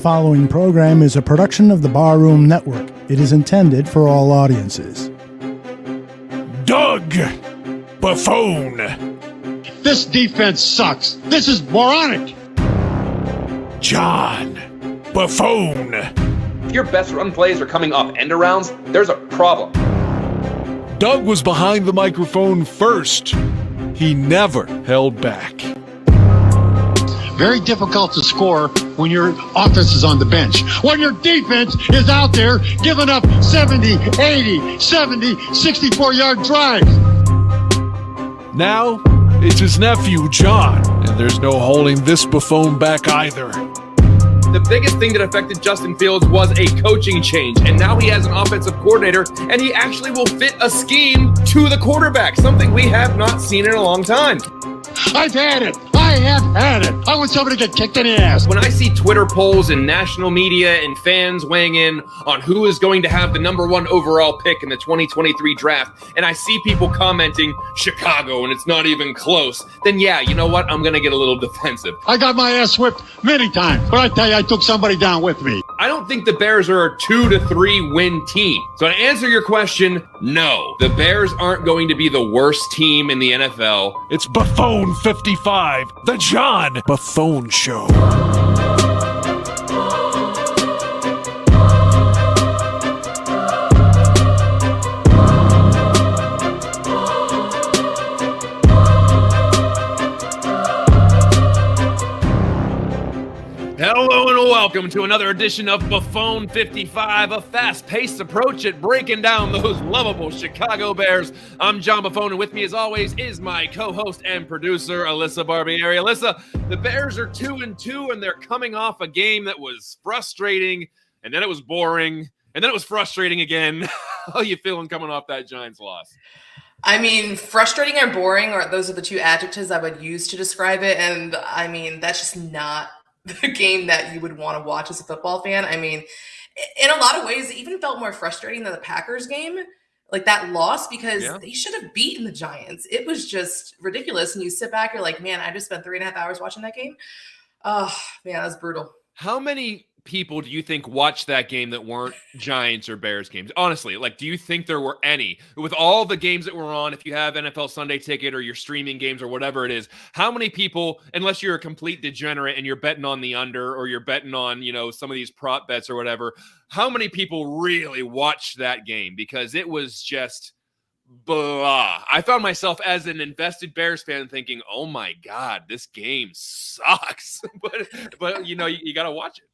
following program is a production of the Barroom Network. It is intended for all audiences. Doug Buffone. This defense sucks. This is moronic. John Buffone. If your best run plays are coming off end arounds, there's a problem. Doug was behind the microphone first. He never held back. Very difficult to score when your offense is on the bench. When your defense is out there giving up 70, 80, 70, 64-yard drives. Now, it's his nephew, John, and there's no holding this Buffone back either. The biggest thing that affected Justin Fields was a coaching change, and now he has an offensive coordinator, and he actually will fit a scheme to the quarterback, something we have not seen in a long time. I've had it. I have had it. I want somebody to get kicked in the ass. When I see Twitter polls and national media and fans weighing in on who is going to have the number one overall pick in the 2023 draft, and I see people commenting Chicago and it's not even close, then yeah, you know what? I'm going to get a little defensive. I got my ass whipped many times, but I tell you, I took somebody down with me. I don't think the Bears are a 2 to 3 win team. So to answer your question, no. The Bears aren't going to be the worst team in the NFL. It's Buffone 55, the John Buffone Show. Hello and welcome to another edition of Buffone 55, a fast-paced approach at breaking down those lovable Chicago Bears. I'm John Buffone, and with me as always is my co-host and producer, Alyssa Barbieri. Alyssa, the Bears are 2-2, and they're coming off a game that was frustrating, and then it was boring, and then it was frustrating again. How are you feeling coming off that Giants loss? I mean, frustrating and boring, or those are the two adjectives I would use to describe it, and I mean, that's just not the game that you would want to watch as a football fan. I mean, in a lot of ways, it even felt more frustrating than the Packers game, like that loss, because they should have beaten the Giants. It was just ridiculous. And you sit back, you're like, man, I just spent 3.5 hours watching that game. Oh, man, that was brutal. How many people do you think watched that game that weren't Giants or Bears games? Honestly, like, do you think there were any? With all the games that were on, if you have NFL Sunday Ticket or your streaming games or whatever it is, how many people, unless you're a complete degenerate and you're betting on the under or you're betting on, you know, some of these prop bets or whatever, how many people really watched that game? Because it was just blah. I found myself as an invested Bears fan thinking, oh my God, this game sucks. but you know, you got to watch it.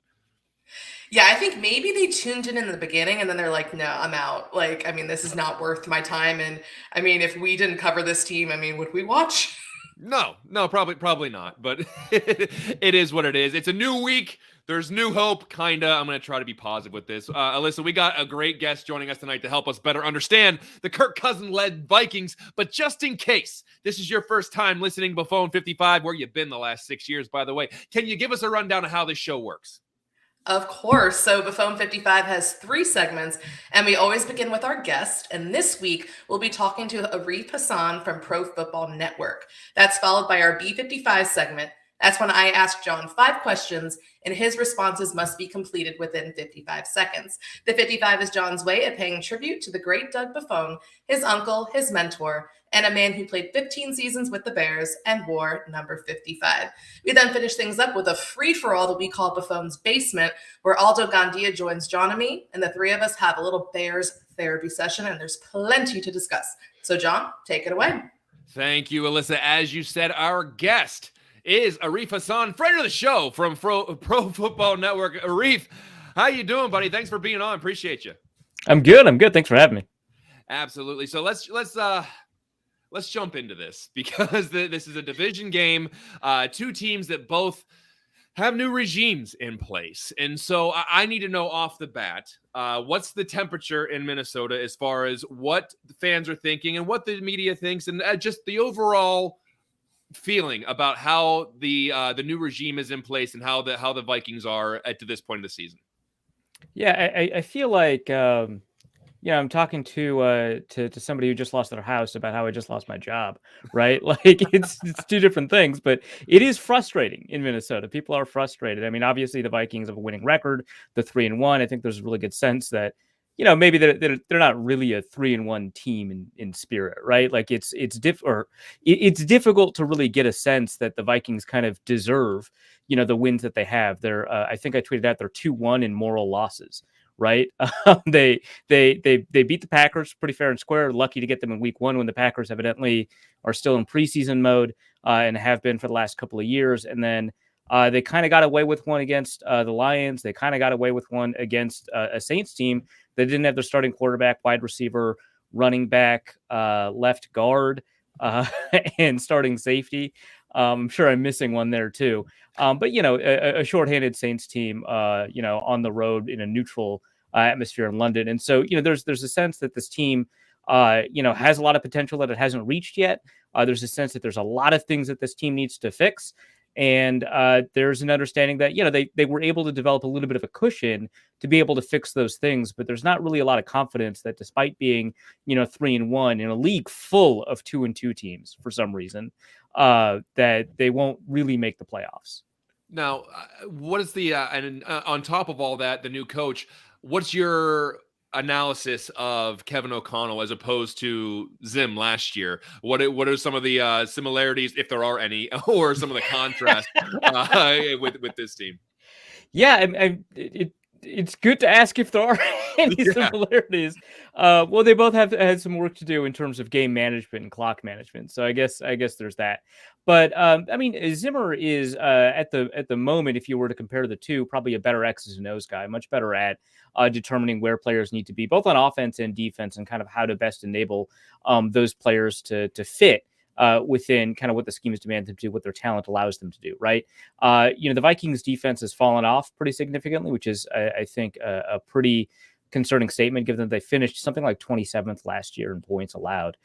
Yeah, I think maybe they tuned in the beginning and then they're like, no, I'm out. Like, I mean, this is not worth my time. And I mean, if we didn't cover this team, I mean, would we watch? No, probably not. But it is what it is. It's a new week. There's new hope, kind of. I'm going to try to be positive with this. Alyssa, we got a great guest joining us tonight to help us better understand the Kirk Cousins-led Vikings. But just in case this is your first time listening to Buffone 55, where you've been the last 6 years, by the way, can you give us a rundown of how this show works? Of course. So Buffone 55 has 3 segments, and we always begin with our guest. And this week, we'll be talking to Arif Hasan from Pro Football Network. That's followed by our B55 segment. That's when I ask John 5 questions, and his responses must be completed within 55 seconds. The 55 is John's way of paying tribute to the great Doug Buffone, his uncle, his mentor, and a man who played 15 seasons with the Bears and wore number 55. We then finish things up with a free-for-all that we call Buffone's Basement, where Aldo Gandia joins John and me, and the 3 of us have a little Bears therapy session, and there's plenty to discuss. So, John, take it away. Thank you, Alyssa. As you said, our guest is Arif Hasan, friend of the show from Pro Football Network. Arif, how you doing, buddy? Thanks for being on. Appreciate you. I'm good. Thanks for having me. Absolutely. So let's jump into this because this is a division game. 2 teams that both have new regimes in place. And so I need to know off the bat, what's the temperature in Minnesota as far as what the fans are thinking and what the media thinks and just the overall feeling about how the new regime is in place and how the Vikings are to this point of the season? Yeah, I feel like I'm talking to somebody who just lost their house about how I just lost my job, right? Like it's two different things, but it is frustrating in Minnesota. People are frustrated. I mean, obviously the Vikings have a winning record, the 3-1. I think there's a really good sense that maybe they're not really a 3-1 team in spirit, right? Like it's difficult to really get a sense that the Vikings kind of deserve the wins that they have. They're I think I tweeted out they're 2-1 in moral losses, right? They beat the Packers pretty fair and square. Lucky to get them in week 1 when the Packers evidently are still in preseason mode and have been for the last couple of years. And then they kind of got away with one against the Lions. They kind of got away with one against a Saints team that didn't have their starting quarterback, wide receiver, running back, left guard, and starting safety. I'm sure I'm missing one there too. But a shorthanded Saints team, on the road in a neutral atmosphere in London, and so there's a sense that this team, has a lot of potential that it hasn't reached yet. There's a sense that there's a lot of things that this team needs to fix. And there's an understanding that, they were able to develop a little bit of a cushion to be able to fix those things. But there's not really a lot of confidence that despite being, 3-1 in a league full of 2-2 teams for some reason, that they won't really make the playoffs. Now, what is the and on top of all that, the new coach, what's your analysis of Kevin O'Connell as opposed to Zim last year? What are some of the similarities, if there are any, or some of the contrast with this team? Yeah, it's good to ask if there are any similarities. Well, they both have had some work to do in terms of game management and clock management. So I guess there's that. But I mean, Zimmer is at the moment, if you were to compare the two, probably a better X's and O's guy, much better at determining where players need to be, both on offense and defense, and kind of how to best enable those players to fit within kind of what the scheme is demanded them to do, what their talent allows them to do, right? The Vikings defense has fallen off pretty significantly, which is, I think, a pretty concerning statement, given that they finished something like 27th last year in points allowed.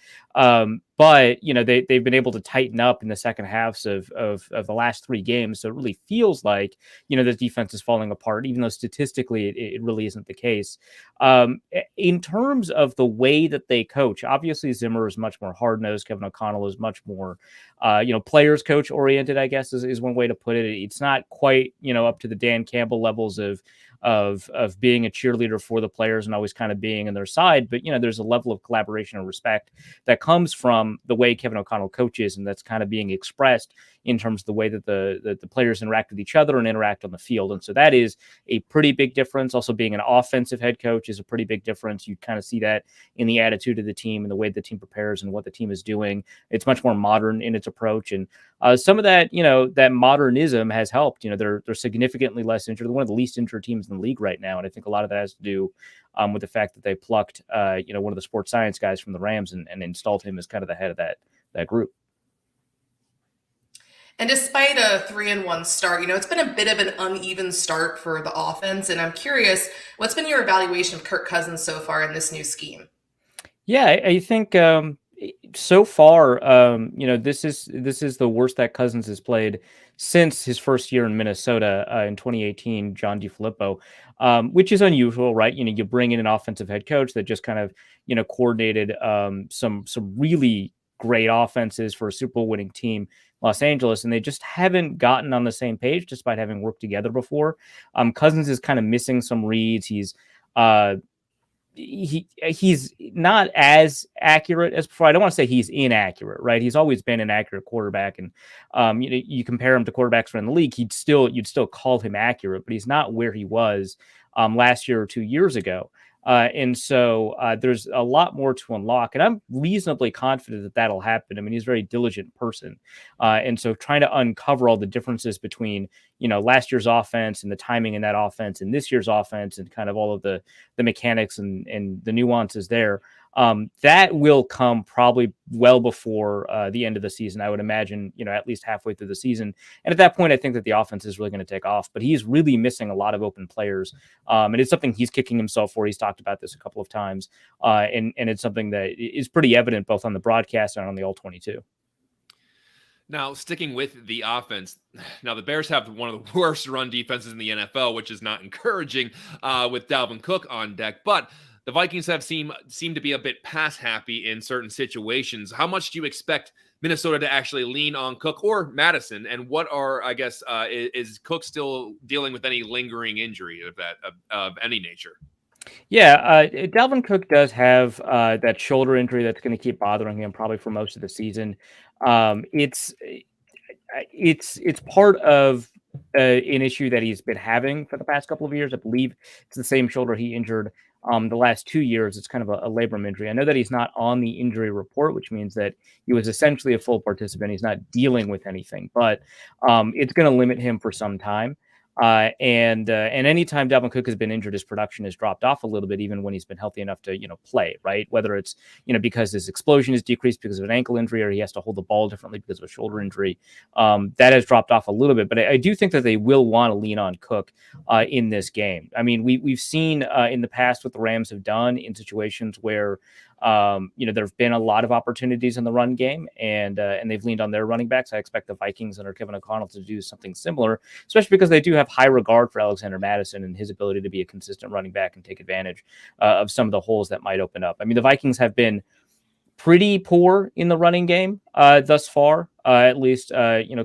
But they've been able to tighten up in the second halves of the last 3 games. So it really feels like, the defense is falling apart, even though statistically it really isn't the case. In terms of the way that they coach, obviously Zimmer is much more hard-nosed. Kevin O'Connell is much more, players coach oriented, I guess is one way to put it. It's not quite, up to the Dan Campbell levels of being a cheerleader for the players and always kind of being on their side. But, there's a level of collaboration and respect that comes from the way Kevin O'Connell coaches, and that's kind of being expressed in terms of the way that the players interact with each other and interact on the field. And so that is a pretty big difference. Also, being an offensive head coach is a pretty big difference. You kind of see that in the attitude of the team and the way the team prepares and what the team is doing. It's much more modern in its approach. And some of that, that modernism has helped. They're significantly less injured. They're one of the least injured teams in the league right now. And I think a lot of that has to do with the fact that they plucked, one of the sports science guys from the Rams and installed him as kind of the head of that group. And despite a 3-1 start, it's been a bit of an uneven start for the offense. And I'm curious, what's been your evaluation of Kirk Cousins so far in this new scheme? Yeah, I think so far, this is the worst that Cousins has played since his first year in Minnesota in 2018, John DeFilippo, which is unusual, right? You bring in an offensive head coach that just kind of, coordinated some really great offenses for a Super Bowl winning team, Los Angeles, and they just haven't gotten on the same page despite having worked together before. Cousins is kind of missing some reads. He's not as accurate as before. I don't want to say he's inaccurate, right? He's always been an accurate quarterback, and you compare him to quarterbacks around the league, you'd still call him accurate, but he's not where he was last year or 2 years ago. And so there's a lot more to unlock, and I'm reasonably confident that that'll happen. I mean, he's a very diligent person. And so trying to uncover all the differences between, last year's offense and the timing in that offense and this year's offense and kind of all of the mechanics and the nuances there, that will come probably well before the end of the season. I would imagine, at least halfway through the season. And at that point, I think that the offense is really going to take off, but he's really missing a lot of open players. And it's something he's kicking himself for. He's talked about this a couple of times. And it's something that is pretty evident both on the broadcast and on the All-22. Now, sticking with the offense, now the Bears have one of the worst run defenses in the NFL, which is not encouraging with Dalvin Cook on deck. But the Vikings have seem to be a bit pass happy in certain situations. How much do you expect Minnesota to actually lean on Cook or Madison? And what are, I guess, is Cook still dealing with any lingering injury of any nature? Yeah, Dalvin Cook does have that shoulder injury that's going to keep bothering him probably for most of the season. It's part of an issue that he's been having for the past couple of years. I believe it's the same shoulder he injured the last 2 years. It's kind of a labrum injury. I know that he's not on the injury report, which means that he was essentially a full participant. He's not dealing with anything, but it's going to limit him for some time. And anytime Dalvin Cook has been injured, his production has dropped off a little bit, even when he's been healthy enough to, play, right? Whether it's, because his explosion is decreased because of an ankle injury, or he has to hold the ball differently because of a shoulder injury, that has dropped off a little bit. But I do think that they will want to lean on Cook in this game. I mean, we've seen in the past what the Rams have done in situations where there have been a lot of opportunities in the run game, and they've leaned on their running backs. I expect the Vikings under Kevin O'Connell to do something similar, especially because they do have high regard for Alexander Mattison and his ability to be a consistent running back and take advantage of some of the holes that might open up. I mean, the Vikings have been pretty poor in the running game thus far, at least,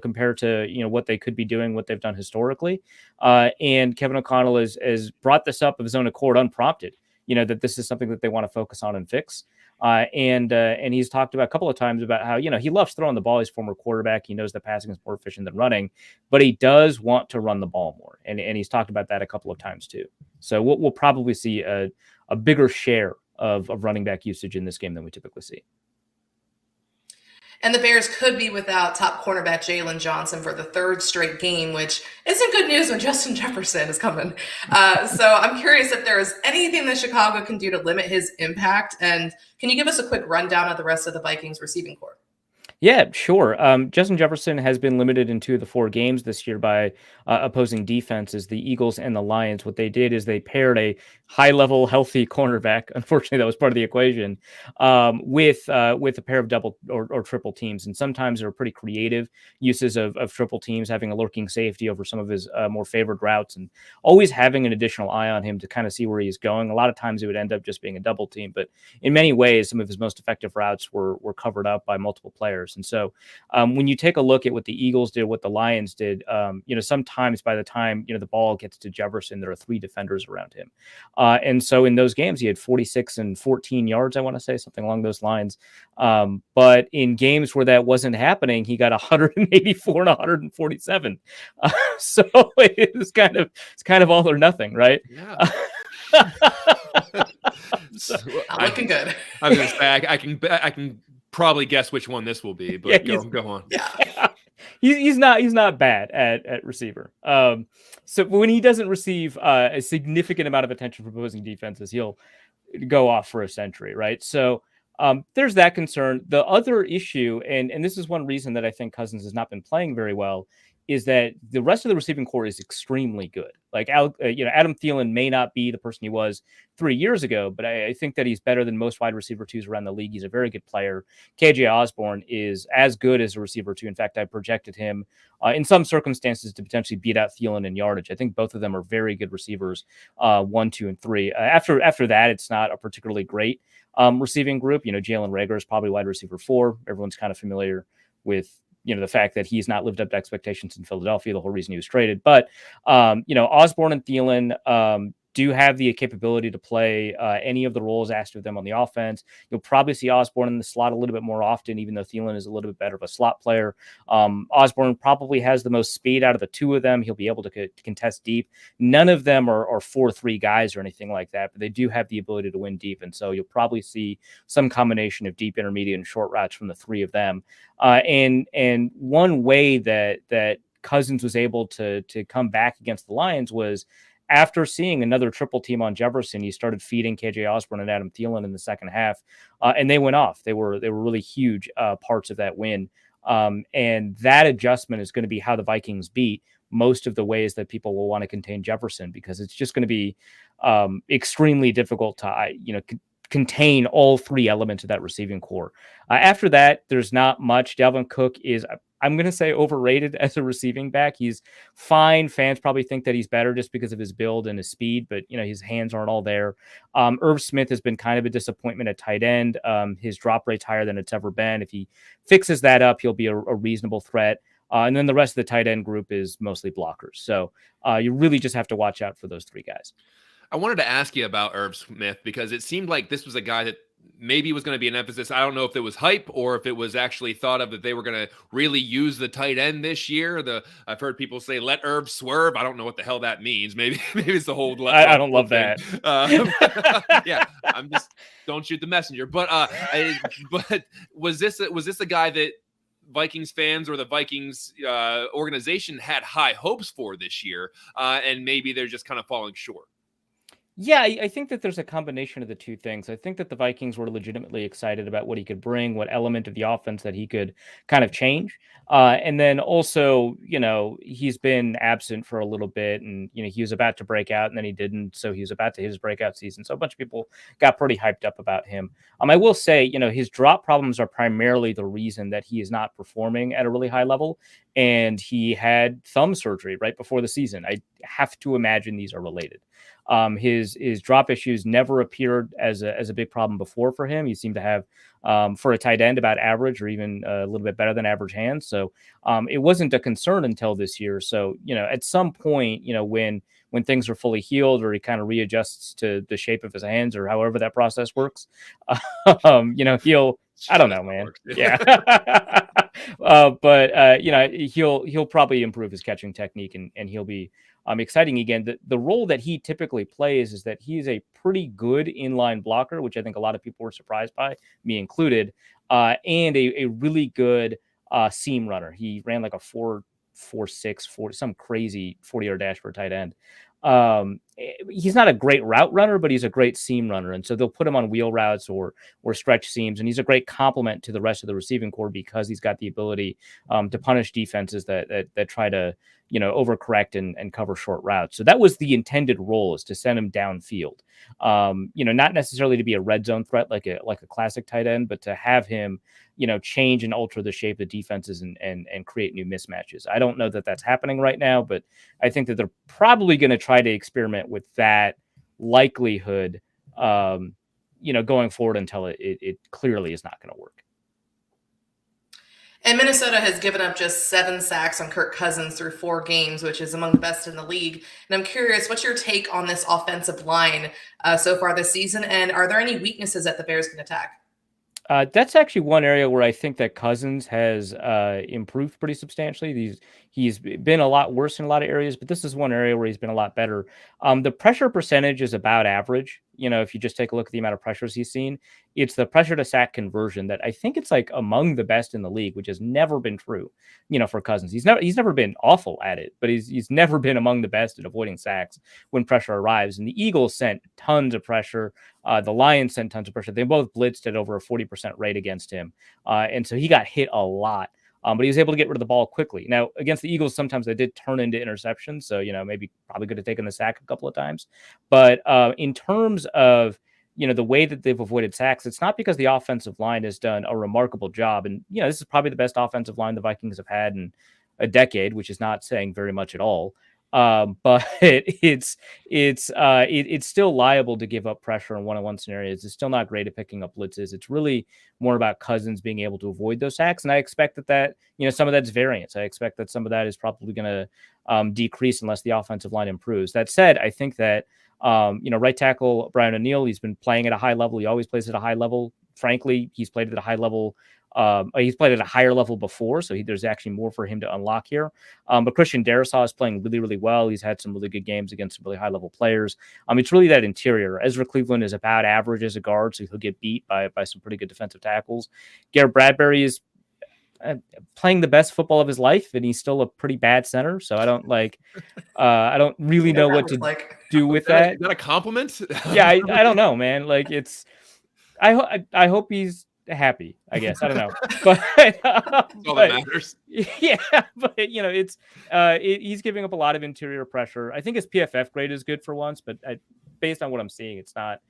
compared to, what they could be doing, what they've done historically. And Kevin O'Connell has brought this up of his own accord, unprompted, that this is something that they want to focus on and fix. And he's talked about a couple of times about how, he loves throwing the ball. He's a former quarterback. He knows that passing is more efficient than running, but he does want to run the ball more. And he's talked about that a couple of times too. So we'll probably see a bigger share of running back usage in this game than we typically see. And the Bears could be without top cornerback Jalen Johnson for the third straight game, which isn't good news when Justin Jefferson is coming. So I'm curious if there is anything that Chicago can do to limit his impact. And can you give us a quick rundown of the rest of the Vikings receiving corps? Yeah, sure. Justin Jefferson has been limited in 2 of the 4 games this year by opposing defenses, the Eagles and the Lions. What they did is they paired a high-level, healthy cornerback. Unfortunately, that was part of the equation with a pair of double or triple teams. And sometimes there are pretty creative uses of triple teams, having a lurking safety over some of his more favored routes, and always having an additional eye on him to kind of see where he's going. A lot of times it would end up just being a double team, but in many ways, some of his most effective routes were covered up by multiple players. And so when you take a look at what the Eagles did, what the Lions did, sometimes by the time, the ball gets to Jefferson, there are 3 defenders around him. And so in those games, he had 46 and 14 yards, I want to say, something along those lines. But in games where that wasn't happening, he got 184 and 147. So it's kind of all or nothing, right? Yeah. Not looking good. I was going to say, I can probably guess which one this will be, but yeah, go on. Yeah. He's not bad at receiver. So when he doesn't receive a significant amount of attention from opposing defenses, he'll go off for a century, right? So there's that concern. The other issue, and this is one reason that I think Cousins has not been playing very well, is that the rest of the receiving core is extremely good. Like, Adam Thielen may not be the person he was 3 years ago, but I think that he's better than most wide receiver 2s around the league. He's a very good player. KJ Osborne is as good as a receiver 2. In fact, I projected him in some circumstances to potentially beat out Thielen in yardage. I think both of them are very good receivers, 1, 2, and 3. After that, it's not a particularly great receiving group. Jalen Reagor is probably wide receiver 4. Everyone's kind of familiar with the fact that he's not lived up to expectations in Philadelphia, the whole reason he was traded. But, Osborne and Thielen do have the capability to play any of the roles asked of them on the offense. You'll probably see Osborne in the slot a little bit more often, even though Thielen is a little bit better of a slot player. Osborne probably has the most speed out of the 2 of them. He'll be able to contest deep. None of them are 4-3 guys or anything like that, but they do have the ability to win deep. And so you'll probably see some combination of deep, intermediate, and short routes from the 3 of them. And one way that Cousins was able to come back against the Lions was after seeing another triple team on Jefferson. He started feeding KJ Osborne and Adam Thielen in the second half, and they went off. They were really huge parts of that win. And that adjustment is going to be how the Vikings beat most of the ways that people will want to contain Jefferson, because it's just going to be extremely difficult to, contain all 3 elements of that receiving core. After that, there's not much. Dalvin Cook is I'm going to say overrated as a receiving back. He's fine. Fans probably think that he's better just because of his build and his speed, but his hands aren't all there. Irv Smith has been kind of a disappointment at tight end. His drop rate's higher than it's ever been. If he fixes that up, he'll be a reasonable threat. And then the rest of the tight end group is mostly blockers. So you really just have to watch out for those three guys. I wanted to ask you about Irv Smith because it seemed like this was a guy that maybe was going to be an emphasis. I don't know if it was hype or if it was actually thought of that they were going to really use the tight end this year. I've heard people say, let Irv swerve. I don't know what the hell that means. Maybe it's the whole. I don't love thing. That. Yeah, I'm just don't shoot the messenger. But was this a guy that Vikings fans or the Vikings organization had high hopes for this year, and maybe they're just kind of falling short? Yeah, I think that there's a combination of the two things. I think that the Vikings were legitimately excited about what he could bring, what element of the offense that he could kind of change. And then also, he's been absent for a little bit and, he was about to break out and then he didn't. So he was about to hit his breakout season. So a bunch of people got pretty hyped up about him. I will say, his drop problems are primarily the reason that he is not performing at a really high level. And he had thumb surgery right before the season. I have to imagine these are related. His drop issues never appeared as a big problem before for him. He seemed to have, for a tight end, about average or even a little bit better than average hands. So it wasn't a concern until this year. So, at some point, when things are fully healed or he kind of readjusts to the shape of his hands or however that process works, he'll, I don't know, man. Yeah. But he'll probably improve his catching technique and he'll be exciting again. The role that he typically plays is that he's a pretty good inline blocker, which I think a lot of people were surprised by, me included, and a really good seam runner. He ran like a 4.46, some crazy 40-yard dash for a tight end. He's not a great route runner, but he's a great seam runner. And so they'll put him on wheel routes or stretch seams. And he's a great complement to the rest of the receiving core because he's got the ability to punish defenses that try to, overcorrect and cover short routes. So that was the intended role, is to send him downfield. Not necessarily to be a red zone threat like a classic tight end, but to have him, change and alter the shape of defenses and create new mismatches. I don't know that that's happening right now, but I think that they're probably going to try to experiment with that likelihood, going forward until it clearly is not going to work. And Minnesota has given up just 7 sacks on Kirk Cousins through 4 games, which is among the best in the league. And I'm curious, what's your take on this offensive line so far this season? And are there any weaknesses that the Bears can attack? That's actually one area where I think that Cousins has improved pretty substantially. He's been a lot worse in a lot of areas, but this is one area where he's been a lot better. The pressure percentage is about average. If you just take a look at the amount of pressures he's seen, it's the pressure to sack conversion that I think it's like among the best in the league, which has never been true, for Cousins. He's never been awful at it, but he's never been among the best at avoiding sacks when pressure arrives. And the Eagles sent tons of pressure. The Lions sent tons of pressure. They both blitzed at over a 40% rate against him. And so he got hit a lot. But he was able to get rid of the ball quickly. Now, against the Eagles, sometimes they did turn into interceptions. So, probably could have taken the sack a couple of times. But in terms of, the way that they've avoided sacks, it's not because the offensive line has done a remarkable job. And, this is probably the best offensive line the Vikings have had in a decade, which is not saying very much at all. But it's still liable to give up pressure in one-on-one scenarios. It's still not great at picking up blitzes. It's really more about Cousins being able to avoid those sacks. And I expect that some of that's variance. I expect that some of that is probably going to decrease unless the offensive line improves. That said, I think that, right tackle Brian O'Neill, he's been playing at a high level. He always plays at a high level. Frankly, he's played at a high level. He's played at a higher level before, so there's actually more for him to unlock here. But Christian Darrisaw is playing really, really well. He's had some really good games against some really high-level players. It's really that interior. Ezra Cleveland is about average as a guard, so he'll get beat by some pretty good defensive tackles. Garrett Bradbury is playing the best football of his life, and he's still a pretty bad center. So I don't really know what to do with that. Is that a compliment? Yeah, I don't know, man. I hope he's happy, I guess. I don't know, but all that matters. Yeah, but he's giving up a lot of interior pressure. I think his PFF grade is good for once, but based on what I'm seeing, it's not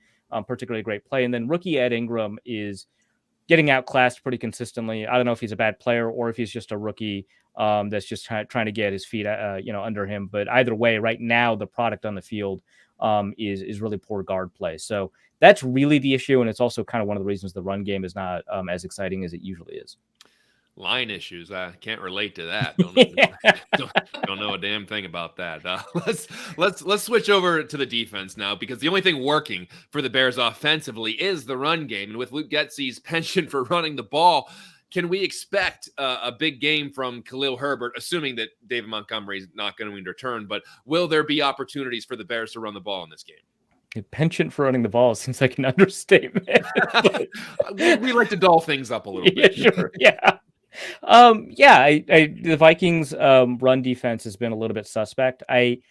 particularly great play. And then rookie Ed Ingram is getting outclassed pretty consistently. I don't know if he's a bad player or if he's just a rookie that's just trying to get his feet, under him. But either way, right now the product on the field is really poor guard play. So that's really the issue, and it's also kind of one of the reasons the run game is not as exciting as it usually is. Line issues. I can't relate to that. Don't know a damn thing about that. Let's switch over to the defense now, because the only thing working for the Bears offensively is the run game. And with Luke Getsy's penchant for running the ball, can we expect a big game from Khalil Herbert, assuming that David Montgomery is not going to return? But will there be opportunities for the Bears to run the ball in this game? A penchant for running the ball seems like an understatement. we like to doll things up a little bit. Sure. Yeah. The Vikings run defense has been a little bit suspect. I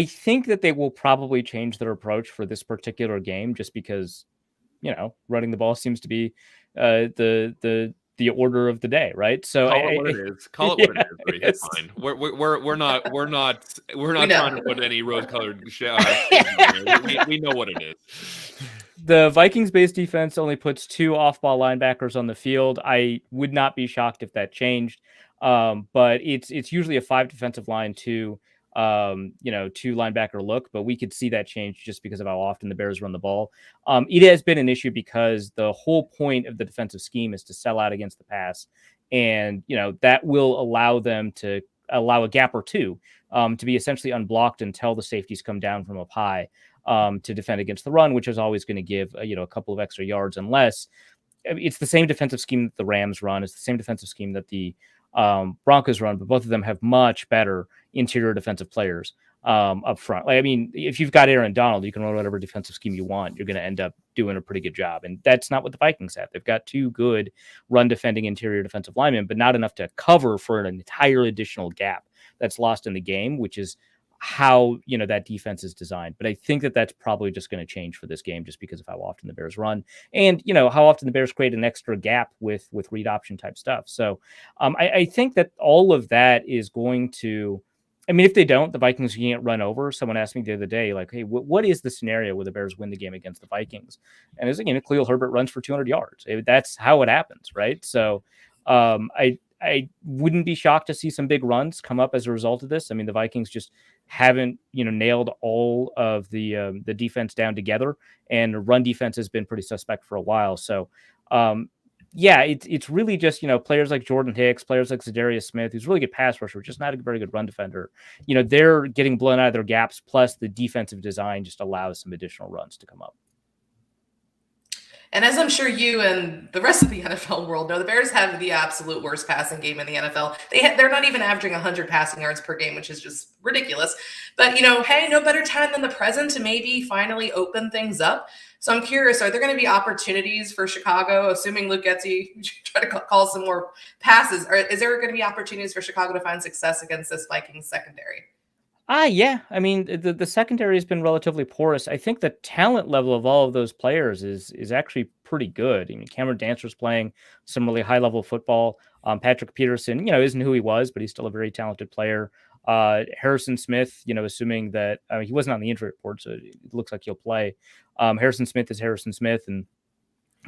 think that they will probably change their approach for this particular game, just because, running the ball seems to be the order of the day, right? So call it what it is. Call it what it is. It's fine. We're not trying to put any rose-colored we know what it is. The Vikings base defense only puts 2 off-ball linebackers on the field. I would not be shocked if that changed. But it's usually a 5 defensive line, 2 linebacker look, but we could see that change just because of how often the Bears run the ball. It has been an issue because the whole point of the defensive scheme is to sell out against the pass. And, that will allow them to allow a gap or two to be essentially unblocked until the safeties come down from up high to defend against the run, which is always going to give, a couple of extra yards, unless it's the same defensive scheme that the Rams run. It's the same defensive scheme that the Broncos run, but both of them have much better interior defensive players up front. If you've got Aaron Donald, you can run whatever defensive scheme you want. You're going to end up doing a pretty good job. And that's not what the Vikings have. They've got 2 good run defending interior defensive linemen, but not enough to cover for an entire additional gap that's lost in the game, which is how, that defense is designed. But I think that that's probably just going to change for this game, just because of how often the Bears run and, how often the Bears create an extra gap with read option type stuff. So I think that all of that is going to, if they don't, the Vikings can't run over. Someone asked me the other day, like, hey, what is the scenario where the Bears win the game against the Vikings? And it's, Khalil Herbert runs for 200 yards. That's how it happens, right? So I wouldn't be shocked to see some big runs come up as a result of this. The Vikings just haven't, nailed all of the defense down together, and run defense has been pretty suspect for a while. So, it's really just, players like Jordan Hicks, players like Zadarius Smith, who's really good pass rusher, just not a very good run defender. They're getting blown out of their gaps. Plus, the defensive design just allows some additional runs to come up. And as I'm sure you and the rest of the NFL world know, the Bears have the absolute worst passing game in the NFL. They're not even averaging 100 passing yards per game, which is just ridiculous. But, hey, no better time than the present to maybe finally open things up. So I'm curious, are there going to be opportunities for Chicago, assuming Luke Getsy try to call some more passes? Or is there going to be opportunities for Chicago to find success against this Vikings secondary? Yeah. The secondary has been relatively porous. I think the talent level of all of those players is actually pretty good. Cameron Dancer's playing some really high level football. Patrick Peterson, isn't who he was, but he's still a very talented player. Harrison Smith, assuming that he wasn't on the injury report, so it looks like he'll play. Harrison Smith is Harrison Smith, and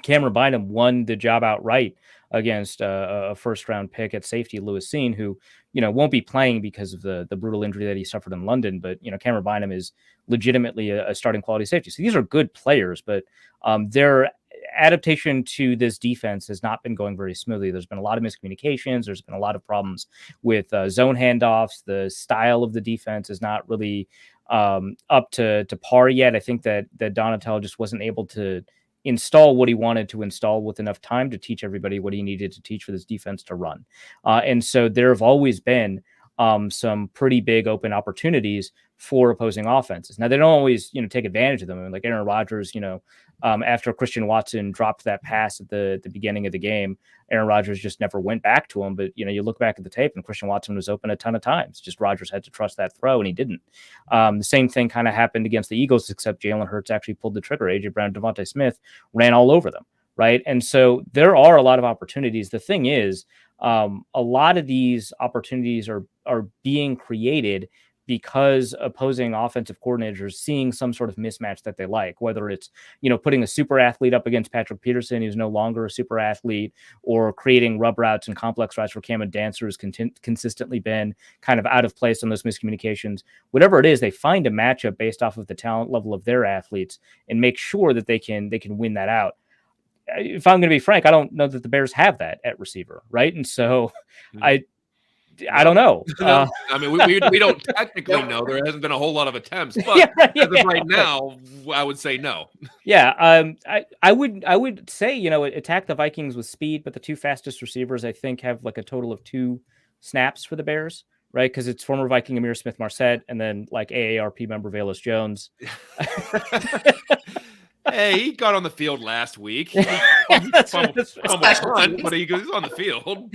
Cameron Bynum won the job outright against a first-round pick at safety, Lewis Seen, who, won't be playing because of the brutal injury that he suffered in London. But, Cameron Bynum is legitimately a starting quality safety. So these are good players, but their adaptation to this defense has not been going very smoothly. There's been a lot of miscommunications. There's been a lot of problems with zone handoffs. The style of the defense is not really up to par yet. I think that Donatello just wasn't able to install what he wanted to install with enough time to teach everybody what he needed to teach for this defense to run. And so there have always been some pretty big open opportunities for opposing offenses. Now, they don't always, take advantage of them. Like Aaron Rodgers, after Christian Watson dropped that pass at the beginning of the game, Aaron Rodgers just never went back to him. But, you look back at the tape and Christian Watson was open a ton of times. Just Rodgers had to trust that throw, and he didn't. The same thing kind of happened against the Eagles, except Jalen Hurts actually pulled the trigger. A.J. Brown, Devontae Smith ran all over them, right? And so there are a lot of opportunities. The thing is, a lot of these opportunities are being created because opposing offensive coordinators are seeing some sort of mismatch that they like, whether it's, putting a super athlete up against Patrick Peterson, who's no longer a super athlete, or creating rub routes and complex routes for Cameron Dancer, who's consistently been kind of out of place on those miscommunications. Whatever it is, they find a matchup based off of the talent level of their athletes and make sure that they can win that out. If I'm going to be frank, I don't know that the Bears have that at receiver, right? And so I don't know. No, I mean, we don't technically know. There hasn't been a whole lot of attempts, but as of right now, I would say no. Yeah, I would say, attack the Vikings with speed, but the two fastest receivers, I think, have like a total of 2 snaps for the Bears, right? Because it's former Viking Amir Smith-Marset and then like AARP member Velus Jones. Hey, he got on the field last week. That's but he was on the field.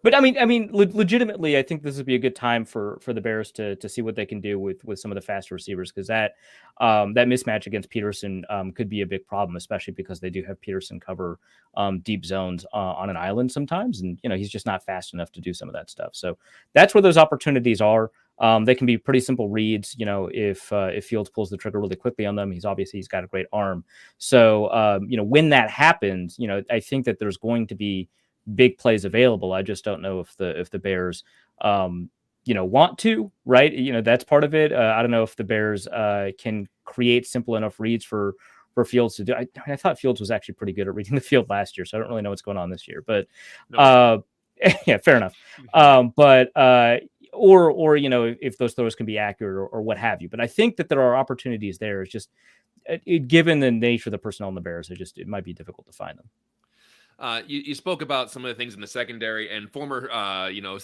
But I mean, legitimately, I think this would be a good time for the Bears to see what they can do with some of the faster receivers, because that mismatch against Peterson could be a big problem, especially because they do have Peterson cover deep zones on an island sometimes, and he's just not fast enough to do some of that stuff. So that's where those opportunities are. They can be pretty simple reads, if Fields pulls the trigger really quickly on them. He's got a great arm. So, when that happens, I think that there's going to be big plays available. I just don't know if the Bears, want to, right? That's part of it. I don't know if the Bears can create simple enough reads for Fields to do. I thought Fields was actually pretty good at reading the field last year, so I don't really know what's going on this year. But yeah, fair enough. Or if those throws can be accurate or what have you. But I think that there are opportunities there. It's just given the nature of the personnel in the Bears, it might be difficult to find them. You spoke about some of the things in the secondary, and former,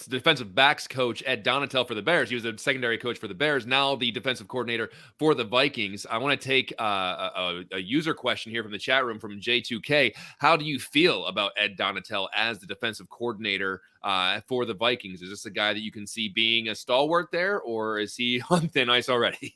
defensive backs coach Ed Donatel for the Bears. He was a secondary coach for the Bears, now the defensive coordinator for the Vikings. I want to take a user question here from the chat room from J2K. How do you feel about Ed Donatel as the defensive coordinator for the Vikings? Is this a guy that you can see being a stalwart there, or is he on thin ice already?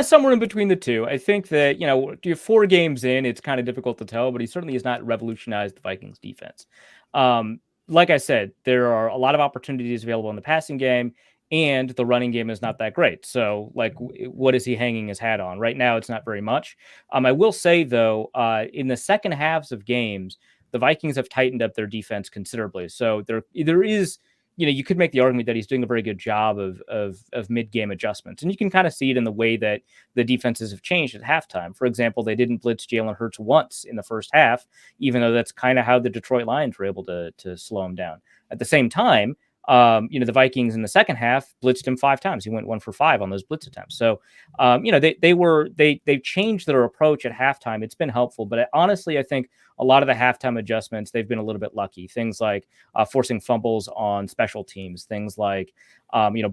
Somewhere in between the two. I think that, 4 games in, it's kind of difficult to tell, but he certainly has not revolutionized the Vikings defense. Like I said, there are a lot of opportunities available in the passing game, and the running game is not that great. So, what is he hanging his hat on? Right now, it's not very much. I will say, though, in the second halves of games, the Vikings have tightened up their defense considerably. So there is, you could make the argument that he's doing a very good job of mid-game adjustments. And you can kind of see it in the way that the defenses have changed at halftime. For example, they didn't blitz Jalen Hurts once in the first half, even though that's kind of how the Detroit Lions were able to slow him down. At the same time, the Vikings in the second half blitzed him 5 times. He went 1 for 5 on those blitz attempts. So, they've changed their approach at halftime. It's been helpful, but honestly, I think a lot of the halftime adjustments, they've been a little bit lucky. Things like forcing fumbles on special teams, things like,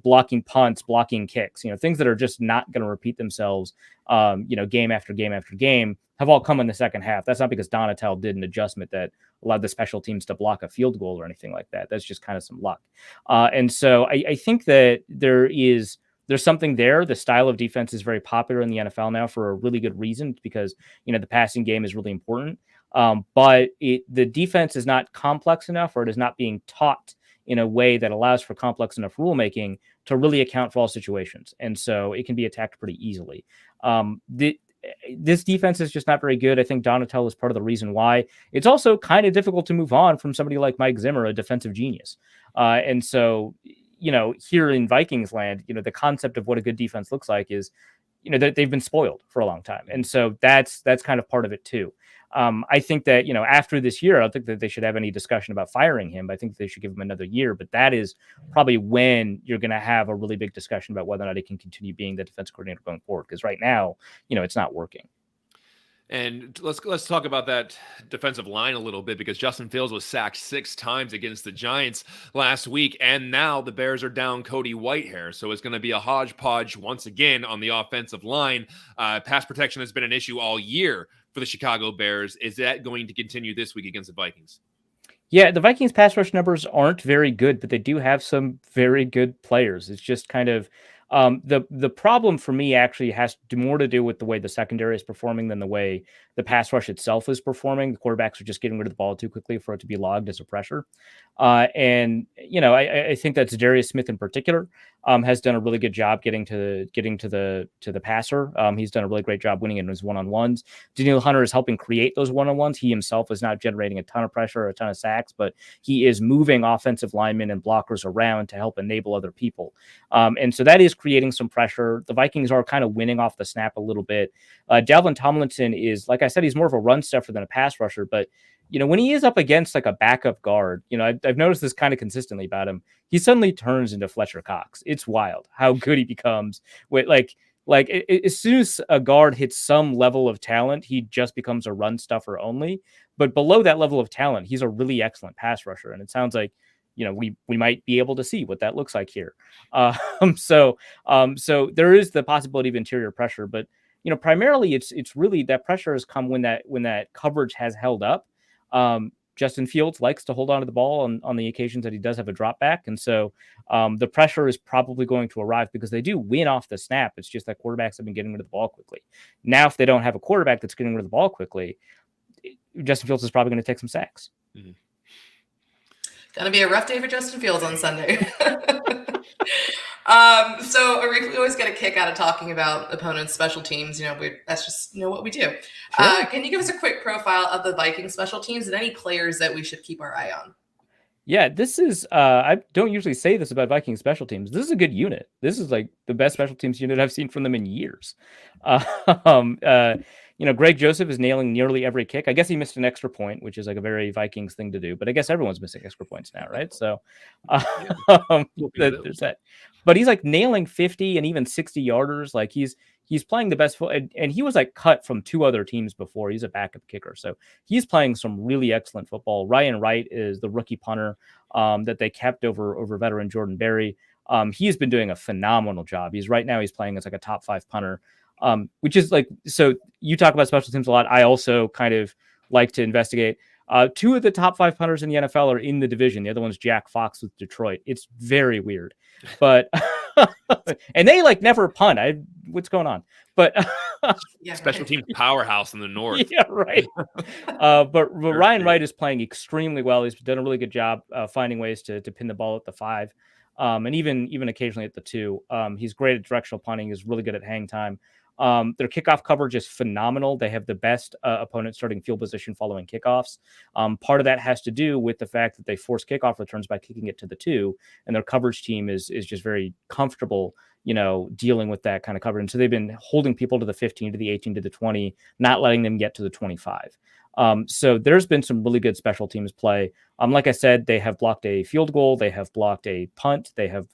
blocking punts, blocking kicks, things that are just not going to repeat themselves, game after game after game, have all come in the second half. That's not because Donatel did an adjustment that allowed the special teams to block a field goal or anything like that. That's just kind of some luck. And so I think that there's something there. The style of defense is very popular in the NFL now for a really good reason, because, the passing game is really important. But the defense is not complex enough, or it is not being taught in a way that allows for complex enough rulemaking to really account for all situations. And so it can be attacked pretty easily. This defense is just not very good. I think Donatel is part of the reason why. It's also kind of difficult to move on from somebody like Mike Zimmer, a defensive genius. And so, here in Vikings land, the concept of what a good defense looks like is, that they've been spoiled for a long time. And so that's kind of part of it too. I think that, after this year, I don't think that they should have any discussion about firing him. I think they should give him another year, but that is probably when you're going to have a really big discussion about whether or not he can continue being the defense coordinator going forward. Because right now, it's not working. And let's talk about that defensive line a little bit, because Justin Fields was sacked 6 times against the Giants last week, and now the Bears are down Cody Whitehair. So it's going to be a hodgepodge once again on the offensive line. Pass protection has been an issue all year for the Chicago Bears. Is that going to continue this week against the Vikings? Yeah, the Vikings pass rush numbers aren't very good, but they do have some very good players. It's just kind of The problem for me actually has more to do with the way the secondary is performing than the way the pass rush itself is performing. The quarterbacks are just getting rid of the ball too quickly for it to be logged as a pressure. And I think that Darius Smith in particular has done a really good job getting to the passer. He's done a really great job winning in his one-on-ones. Daniel Hunter is helping create those one-on-ones. He himself is not generating a ton of pressure or a ton of sacks, but he is moving offensive linemen and blockers around to help enable other people. And so that is creating some pressure. The Vikings are kind of winning off the snap a little bit. Dalvin Tomlinson is, like I said, he's more of a run stuffer than a pass rusher, but when he is up against like a backup guard, I've noticed this kind of consistently about him. He suddenly turns into Fletcher Cox. It's wild how good he becomes with as soon as a guard hits some level of talent, he just becomes a run stuffer only. But below that level of talent, he's a really excellent pass rusher. And it sounds like, we might be able to see what that looks like here. So there is the possibility of interior pressure, but primarily it's really that pressure has come when that coverage has held up. Justin Fields likes to hold on to the ball on the occasions that he does have a drop back. And so the pressure is probably going to arrive because they do win off the snap. It's just that quarterbacks have been getting rid of the ball quickly. Now, if they don't have a quarterback that's getting rid of the ball quickly, Justin Fields is probably going to take some sacks. Mm-hmm. Going to be a rough day for Justin Fields on Sunday. So Arif, we always get a kick out of talking about opponents' special teams. That's just what we do. Sure. Can you give us a quick profile of the Vikings special teams and any players that we should keep our eye on? Yeah, this is, I don't usually say this about Vikings special teams. This is a good unit. This is like the best special teams unit I've seen from them in years. Greg Joseph is nailing nearly every kick. I guess he missed an extra point, which is like a very Vikings thing to do, but I guess everyone's missing extra points now, right? So there's that. But he's like nailing 50 and even 60 yarders. Like he's playing the best and he was like cut from two other teams before. He's a backup kicker. So he's playing some really excellent football. Ryan Wright is the rookie punter that they kept over veteran Jordan Berry. He's been doing a phenomenal job. He's playing as like a top 5 punter. Which is like, so you talk about special teams a lot. I also kind of like to investigate. 2 of the top 5 punters in the NFL are in the division. The other one's Jack Fox with Detroit. It's very weird, but, and they like never punt. What's going on? But special teams powerhouse in the North. Yeah, right. But Ryan Wright is playing extremely well. He's done a really good job finding ways to pin the ball at the 5. And even occasionally at the 2. He's great at directional punting. He's really good at hang time. Their kickoff coverage is phenomenal. They have the best opponent starting field position following kickoffs. Part of that has to do with the fact that they force kickoff returns by kicking it to the 2, and their coverage team is just very comfortable, dealing with that kind of coverage. And so they've been holding people to the 15, to the 18, to the 20, not letting them get to the 25. So there's been some really good special teams play. Like I said, they have blocked a field goal. They have blocked a punt. They have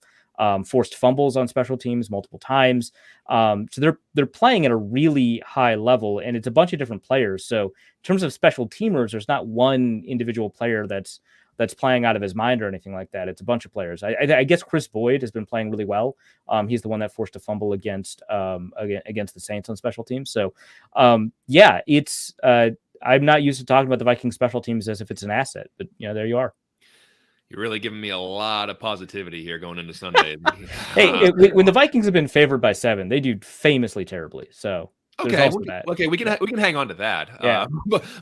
forced fumbles on special teams multiple times. So they're playing at a really high level, and it's a bunch of different players. So in terms of special teamers, there's not one individual player that's playing out of his mind or anything like that. It's a bunch of players. I guess Chris Boyd has been playing really well. He's the one that forced a fumble against the Saints on special teams. So it's I'm not used to talking about the Vikings special teams as if it's an asset, but there you are. You're really giving me a lot of positivity here going into Sunday. Hey, when the Vikings have been favored by 7, they do famously terribly. So okay, we can hang on to that. Yeah.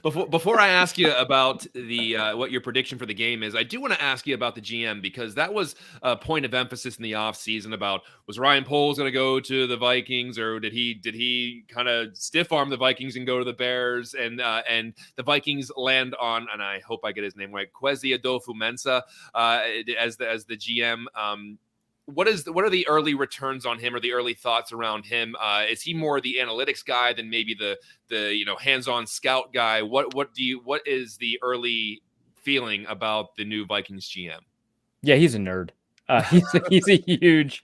Before I ask you about the what your prediction for the game is, I do want to ask you about the GM, because that was a point of emphasis in the offseason about, was Ryan Poles going to go to the Vikings, or did he kind of stiff arm the Vikings and go to the Bears, and the Vikings land on, and I hope I get his name right, Kwesi Adolfo-Mensah as the GM. What are the early returns on him, or the early thoughts around him? Is he more the analytics guy than maybe the hands-on scout guy? What is the early feeling about the new Vikings GM? Yeah, he's a nerd. He's a huge.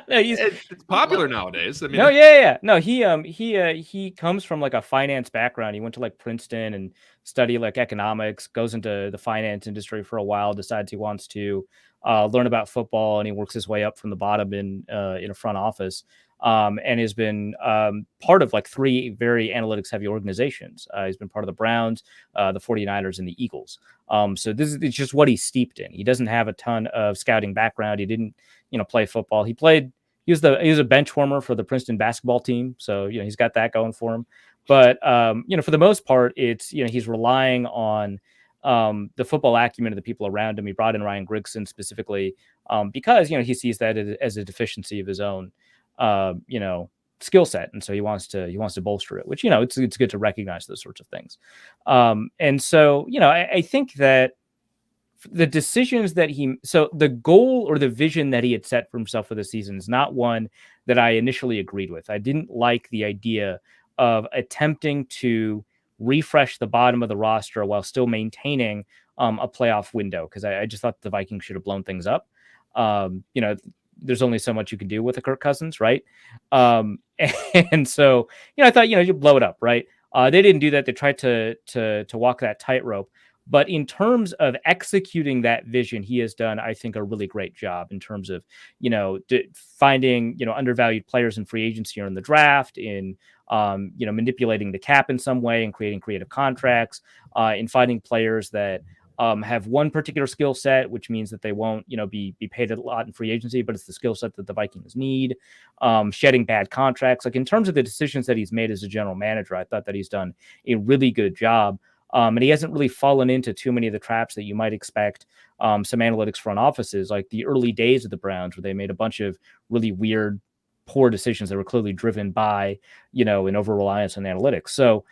It's popular nowadays. I mean, no, yeah. No, he comes from like a finance background. He went to like Princeton and studied like economics. Goes into the finance industry for a while. Decides he wants to learn about football, and he works his way up from the bottom in a front office. And has been part of like 3 very analytics heavy organizations. He's been part of the Browns, the 49ers, and the Eagles. So it's just what he's steeped in. He doesn't have a ton of scouting background. He didn't, play football. He was a bench warmer for the Princeton basketball team. So, he's got that going for him. But, for the most part, it's, he's relying on the football acumen of the people around him. He brought in Ryan Grigson specifically because, he sees that as a deficiency of his own, skill set. And so he wants to bolster it, which, it's good to recognize those sorts of things. And so, I think that the decisions that so the goal or the vision that he had set for himself for the season is not one that I initially agreed with. I didn't like the idea of attempting to refresh the bottom of the roster while still maintaining a playoff window, because I just thought the Vikings should have blown things up. There's only so much you can do with a Kirk Cousins, right? And so, I thought, you blow it up, right? They didn't do that. They tried to walk that tightrope. But in terms of executing that vision, he has done, I think, a really great job in terms of, finding, undervalued players in free agency or in the draft, in, manipulating the cap in some way and creating creative contracts, in finding players that have one particular skill set, which means that they won't, be paid a lot in free agency, but it's the skill set that the Vikings need, shedding bad contracts. Like, in terms of the decisions that he's made as a general manager, I thought that he's done a really good job. And he hasn't really fallen into too many of the traps that you might expect some analytics front offices, like the early days of the Browns, where they made a bunch of really weird, poor decisions that were clearly driven by, an over-reliance on analytics. So,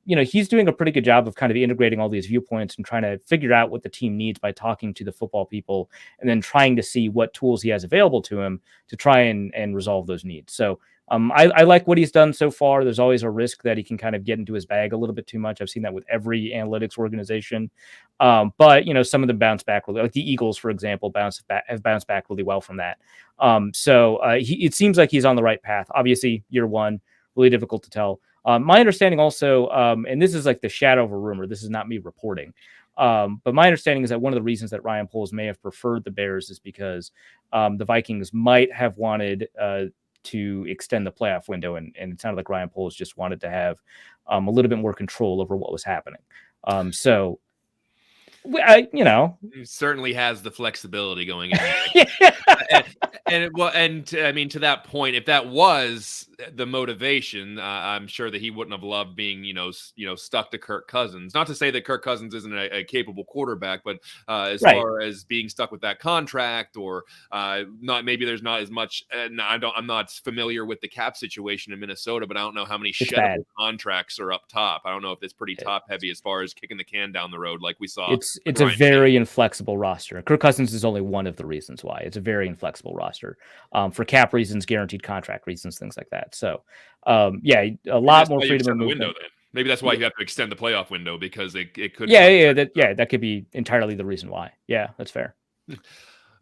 he's doing a pretty good job of kind of integrating all these viewpoints and trying to figure out what the team needs by talking to the football people, and then trying to see what tools he has available to him to try and resolve those needs. So, I like what he's done so far. There's always a risk that he can kind of get into his bag a little bit too much. I've seen that with every analytics organization. But, some of them bounce back really, like the Eagles, for example, have bounced back really well from that. It seems like he's on the right path. Obviously, year one, really difficult to tell. My understanding also, and this is like the shadow of a rumor, this is not me reporting, but my understanding is that one of the reasons that Ryan Poles may have preferred the Bears is because the Vikings might have wanted to extend the playoff window, and it sounded like Ryan Poles just wanted to have a little bit more control over what was happening. He certainly has the flexibility going in. And I mean, to that point, if that was the motivation, I'm sure that he wouldn't have loved being, stuck to Kirk Cousins. Not to say that Kirk Cousins isn't a capable quarterback, but as far as being stuck with that contract, or maybe there's not as much. And I'm not familiar with the cap situation in Minnesota, but I don't know how many sheddable contracts are up top. I don't know if it's pretty top heavy as far as kicking the can down the road, like we saw. It's a very inflexible roster. Kirk Cousins is only one of the reasons why. It's a very inflexible roster, for cap reasons, guaranteed contract reasons, things like that. So, a lot more freedom of movement. Then. Maybe that's why you have to extend the playoff window, because it could. That could be entirely the reason why. Yeah, that's fair.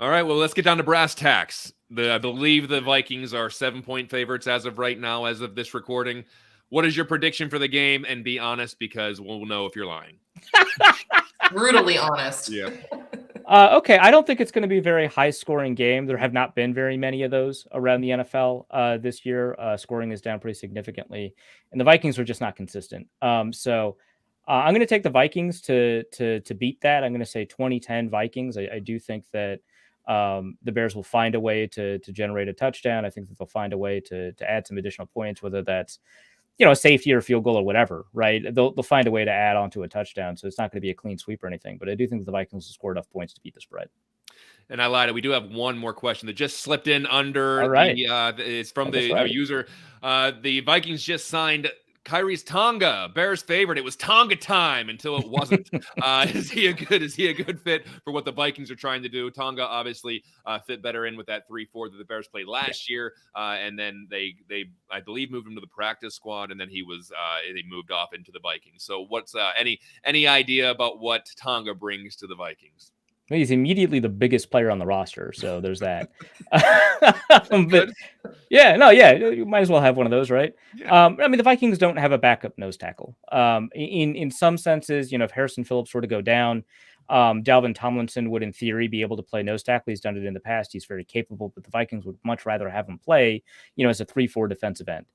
All right, well, let's get down to brass tacks. I believe the Vikings are 7-point favorites as of right now, as of this recording. What is your prediction for the game? And be honest, because we'll know if you're lying. Brutally honest. Yeah. Okay, I don't think it's going to be a very high-scoring game. There have not been very many of those around the NFL this year. Scoring is down pretty significantly, and the Vikings are just not consistent. So I'm going to take the Vikings to beat that. I'm going to say 20-10 Vikings. I do think that the Bears will find a way to generate a touchdown. I think that they'll find a way to add some additional points, whether that's a safety or a field goal or whatever, right? They'll find a way to add on to a touchdown. So it's not going to be a clean sweep or anything, but I do think that the Vikings will score enough points to beat the spread. And I lied. We do have one more question that just slipped in under. All right. It's from the user. The Vikings just signed Kyrie's Tonga, Bears favorite. It was Tonga time until it wasn't. Is he a good fit for what the Vikings are trying to do? Tonga obviously fit better in with that 3-4 that the Bears played last year, and then they I believe moved him to the practice squad, and then they moved off into the Vikings. So what's any idea about what Tonga brings to the Vikings? He's immediately the biggest player on the roster, so there's that. You might as well have one of those, right? Yeah. The Vikings don't have a backup nose tackle. In some senses, if Harrison Phillips were to go down, Dalvin Tomlinson would, in theory, be able to play nose tackle. He's done it in the past. He's very capable, but the Vikings would much rather have him play, as a 3-4 defensive end.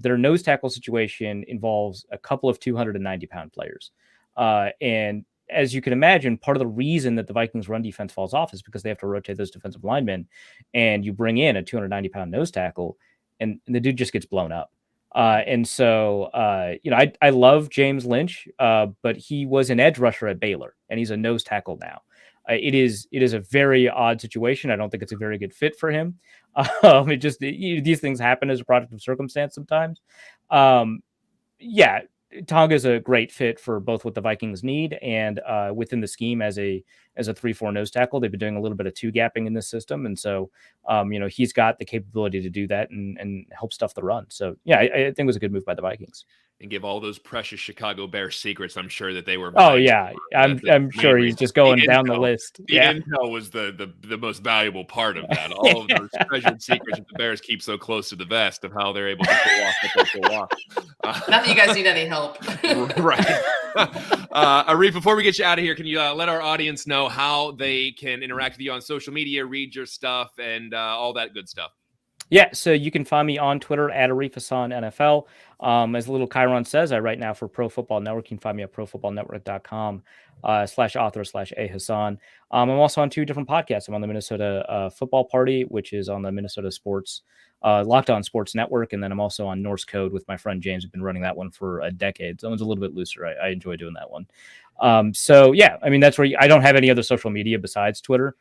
Their nose tackle situation involves a couple of 290-pound players, and as you can imagine, part of the reason that the Vikings run defense falls off is because they have to rotate those defensive linemen, and you bring in a 290-pound nose tackle, and the dude just gets blown up. And so, I love James Lynch, but he was an edge rusher at Baylor, and he's a nose tackle now. It is a very odd situation. I don't think it's a very good fit for him. These things happen as a product of circumstance sometimes. Tonga is a great fit for both what the Vikings need and within the scheme as a 3-4 nose tackle. They've been doing a little bit of 2-gapping in this system, and so he's got the capability to do that and help stuff the run. So I think it was a good move by the Vikings. And give all those precious Chicago Bears secrets. I'm sure that they were. Oh yeah, I'm sure he's just going down the list. The intel was the most valuable part of that. All of those treasured secrets that the Bears keep so close to the vest of how they're able to pull off what they pull off. Not that you guys need any help. Right. Arif, before we get you out of here, can you let our audience know how they can interact with you on social media, read your stuff, and all that good stuff? Yeah, so you can find me on Twitter at Arif Hasan NFL. As Little Chiron says, I write now for Pro Football Network. You can find me at profootballnetwork.com /author/A Hasan. I'm also on 2 different podcasts. I'm on the Minnesota Football Party, which is on the Minnesota Sports Locked On Sports Network. And then I'm also on Norse Code with my friend James. I've been running that one for a decade. So one's a little bit looser. I enjoy doing that one. That's where I don't have any other social media besides Twitter.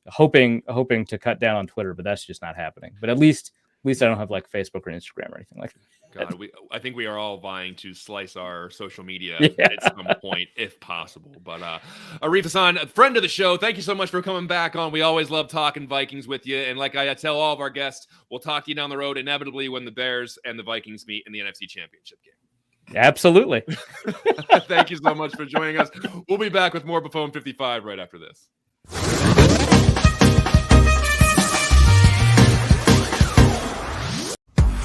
Hoping to cut down on Twitter, but that's just not happening. But at least I don't have like Facebook or Instagram or anything like that. God, I think we are all vying to slice our social media at some point, if possible. But Arif Hasan, a friend of the show, thank you so much for coming back on. We always love talking Vikings with you. And like I tell all of our guests, we'll talk to you down the road inevitably when the Bears and the Vikings meet in the NFC Championship game. Absolutely. Thank you so much for joining us. We'll be back with more Buffone 55 right after this.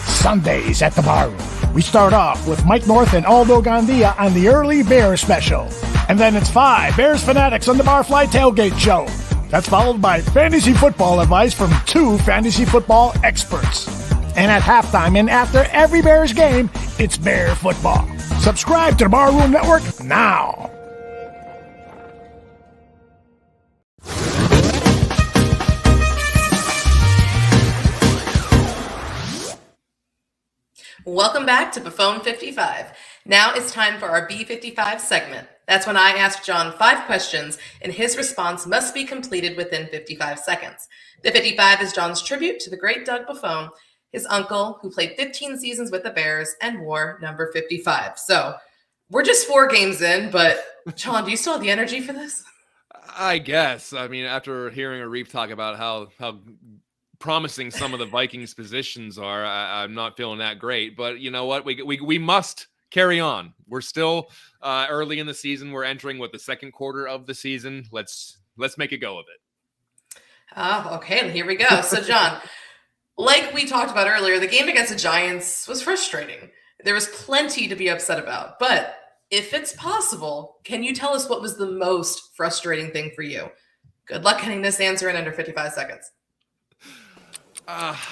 Sundays at the Barroom. We start off with Mike North and Aldo Gandia on the early Bears special. And then it's 5 Bears fanatics on the Barfly Tailgate Show. That's followed by fantasy football advice from 2 fantasy football experts. And at halftime and after every Bears game, it's Bear football. Subscribe to the Barroom Network now. Welcome back to Buffone 55. Now it's time for our B55 segment. That's when I ask John 5 questions, and his response must be completed within 55 seconds. The 55 is John's tribute to the great Doug Buffone, his uncle, who played 15 seasons with the Bears and wore number 55. So we're just 4 games in, but John, do you still have the energy for this? I guess. I mean, after hearing Arif talk about how promising some of the Vikings positions are, I'm not feeling that great. But you know what? We must carry on. We're still early in the season. We're entering the second quarter of the season. Let's make a go of it. Oh, okay. Here we go. So, John, like we talked about earlier, the game against the Giants was frustrating. There was plenty to be upset about. But if it's possible, can you tell us what was the most frustrating thing for you? Good luck getting this answer in under 55 seconds.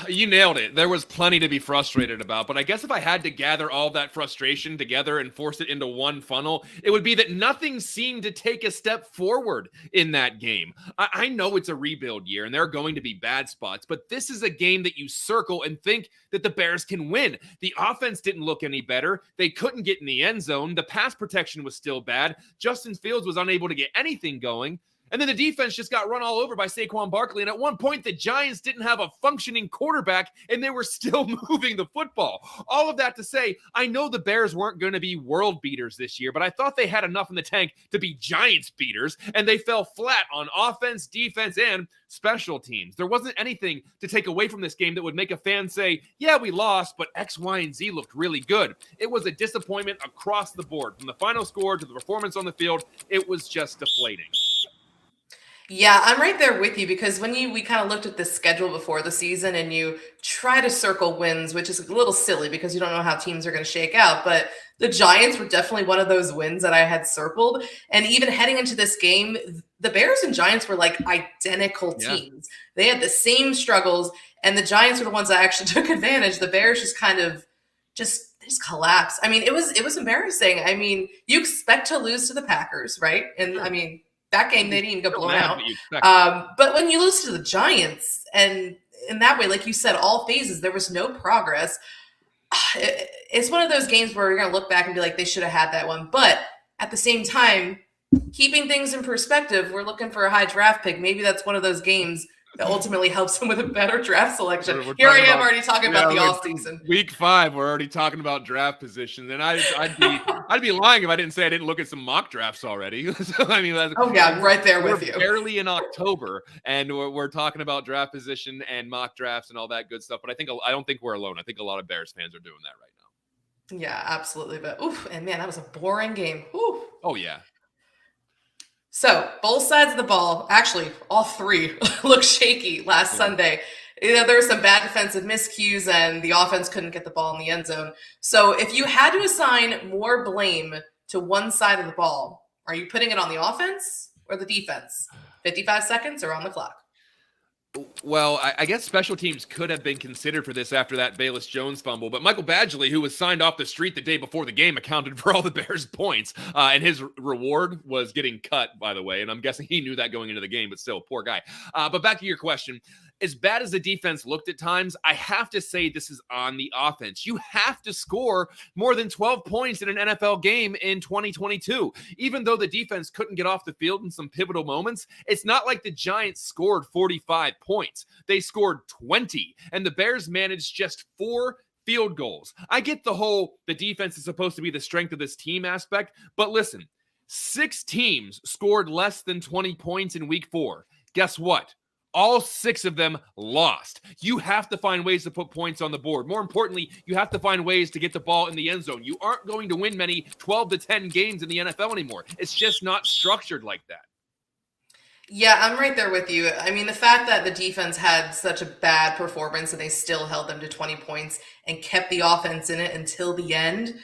You nailed it. There was plenty to be frustrated about, but I guess if I had to gather all that frustration together and force it into one funnel, it would be that nothing seemed to take a step forward in that game. I know it's a rebuild year and there are going to be bad spots, but this is a game that you circle and think that the Bears can win. The offense didn't look any better. They couldn't get in the end zone. The pass protection was still bad. Justin Fields was unable to get anything going. And then the defense just got run all over by Saquon Barkley. And at one point, the Giants didn't have a functioning quarterback, and they were still moving the football. All of that to say, I know the Bears weren't going to be world beaters this year, but I thought they had enough in the tank to be Giants beaters, and they fell flat on offense, defense, and special teams. There wasn't anything to take away from this game that would make a fan say, yeah, we lost, but X, Y, and Z looked really good. It was a disappointment across the board. From the final score to the performance on the field, it was just deflating. Yeah, I'm right there with you because when we kind of looked at the schedule before the season and you try to circle wins, which is a little silly because you don't know how teams are going to shake out, but the Giants were definitely one of those wins that I had circled. And even heading into this game, the Bears and Giants were like identical teams. They had the same struggles, and the Giants were the ones that actually took advantage. The Bears just just collapsed. I mean, it was embarrassing. I mean, you expect to lose to the Packers, right? And I mean, that game they didn't even get blown out. But when you lose to the Giants, and in that way, like you said, all phases, there was no progress. It's one of those games where you're going to look back and be like, they should have had that one. But at the same time, keeping things in perspective, we're looking for a high draft pick. Maybe that's one of those games that ultimately helps him with a better draft selection. Here I am already talking about the offseason. Week 5, we're already talking about draft positions, and I'd be lying if I didn't say I didn't look at some mock drafts already. So, I mean, I'm right there with you. We're barely in October, and we're talking about draft position and mock drafts and all that good stuff. But I don't think we're alone. I think a lot of Bears fans are doing that right now. Yeah, absolutely. But and man, that was a boring game. Oof. Oh yeah. So both sides of the ball, actually all three, looked shaky last Sunday. There were some bad defensive miscues and the offense couldn't get the ball in the end zone. So if you had to assign more blame to one side of the ball, are you putting it on the offense or the defense? 55 seconds or on the clock? Well, I guess special teams could have been considered for this after that Bayless Jones fumble, but Michael Badgley, who was signed off the street the day before the game, accounted for all the Bears' points, and his reward was getting cut, by the way, and I'm guessing he knew that going into the game, but still, poor guy. But back to your question. As bad as the defense looked at times, I have to say this is on the offense. You have to score more than 12 points in an NFL game in 2022. Even though the defense couldn't get off the field in some pivotal moments, it's not like the Giants scored 45 points. They scored 20, and the Bears managed just 4 field goals. I get the defense is supposed to be the strength of this team aspect, but listen, 6 teams scored less than 20 points in week 4. Guess what? All 6 of them lost. You have to find ways to put points on the board. More importantly, you have to find ways to get the ball in the end zone. You aren't going to win many 12 to 10 games in the NFL anymore. It's just not structured like that. Yeah, I'm right there with you. I mean, the fact that the defense had such a bad performance and they still held them to 20 points and kept the offense in it until the end.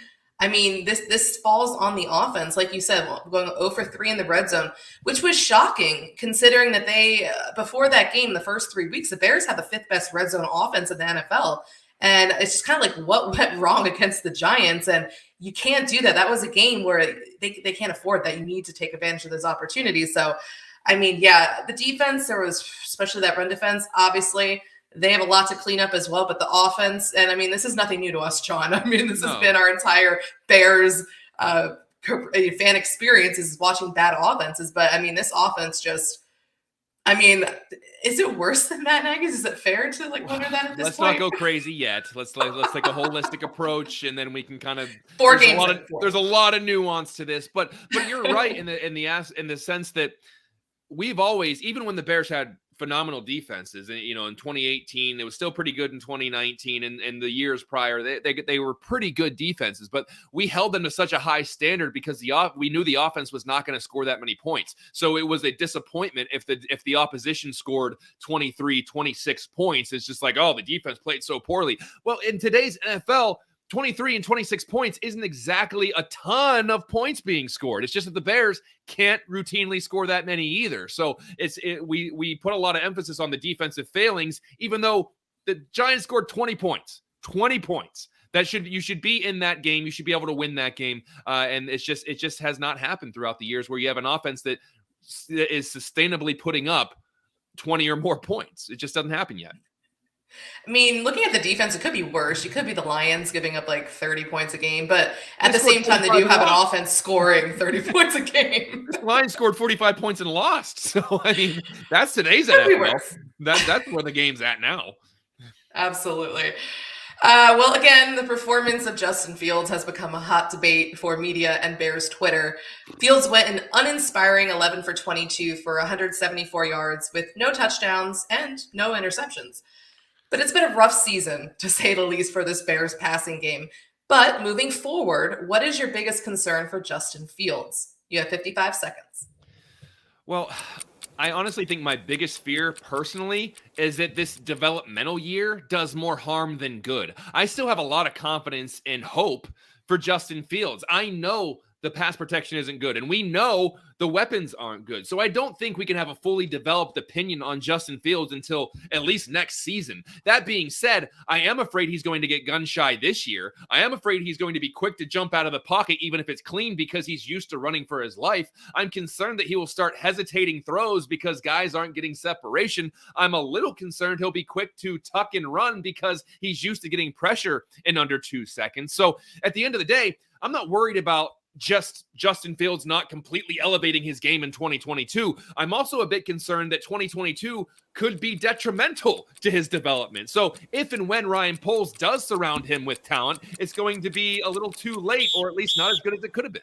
I mean, this falls on the offense, like you said, going 0 for 3 in the red zone, which was shocking considering that they, before that game, the first 3 weeks, the Bears had the 5th best red zone offense in the NFL. And it's just kind of like what went wrong against the Giants. And you can't do that. That was a game where they can't afford that. You need to take advantage of those opportunities. So, I mean, yeah, the defense, there was especially that run defense, obviously. They have a lot to clean up as well, but the offense, and I mean, this is nothing new to us, John. I mean, this has been our entire Bears fan experience is watching bad offenses. But I mean, this offense just, I mean, is it worse than Matt Nagy's? Is it fair to wonder that at this point? Let's not go crazy yet. Let's take a holistic approach, and then we can kind of. There's a lot of nuance to this, but you're right in the sense that we've always, even when the Bears had phenomenal defenses, and in 2018 it was still pretty good in 2019 and the years prior they were pretty good defenses, but we held them to such a high standard because we knew the offense was not going to score that many points. So it was a disappointment if the opposition scored 23, 26 points. It's just like, oh, the defense played so poorly. Well, in today's NFL, 23 and 26 points isn't exactly a ton of points being scored. It's just that the Bears can't routinely score that many either. So we put a lot of emphasis on the defensive failings, even though the Giants scored 20 points. 20 points. You should be in that game. You should be able to win that game. And it just has not happened throughout the years where you have an offense that is sustainably putting up 20 or more points. It just doesn't happen yet. I mean, looking at the defense, it could be worse. You could be the Lions giving up like 30 points a game, but at the same time, they do have an offense scoring 30 points a game. The Lions scored 45 points and lost. So, I mean, that's today's NFL. That's where the game's at now. Absolutely. Well, again, the performance of Justin Fields has become a hot debate for media and Bears Twitter. Fields went an uninspiring 11 for 22 for 174 yards with no touchdowns and no interceptions. But it's been a rough season, to say the least, for this Bears passing game. But moving forward, what is your biggest concern for Justin Fields? You have 55 seconds. Well, I honestly think my biggest fear personally is that this developmental year does more harm than good. I still have a lot of confidence and hope for Justin Fields. I know the pass protection isn't good. And we know the weapons aren't good. So I don't think we can have a fully developed opinion on Justin Fields until at least next season. That being said, I am afraid he's going to get gun shy this year. I am afraid he's going to be quick to jump out of the pocket, even if it's clean, because he's used to running for his life. I'm concerned that he will start hesitating throws because guys aren't getting separation. I'm a little concerned he'll be quick to tuck and run because he's used to getting pressure in under 2 seconds. So at the end of the day, I'm not worried about just Justin Fields not completely elevating his game in 2022. I'm also a bit concerned that 2022 could be detrimental to his development. So if and when Ryan Poles does surround him with talent, it's going to be a little too late, or at least not as good as it could have been.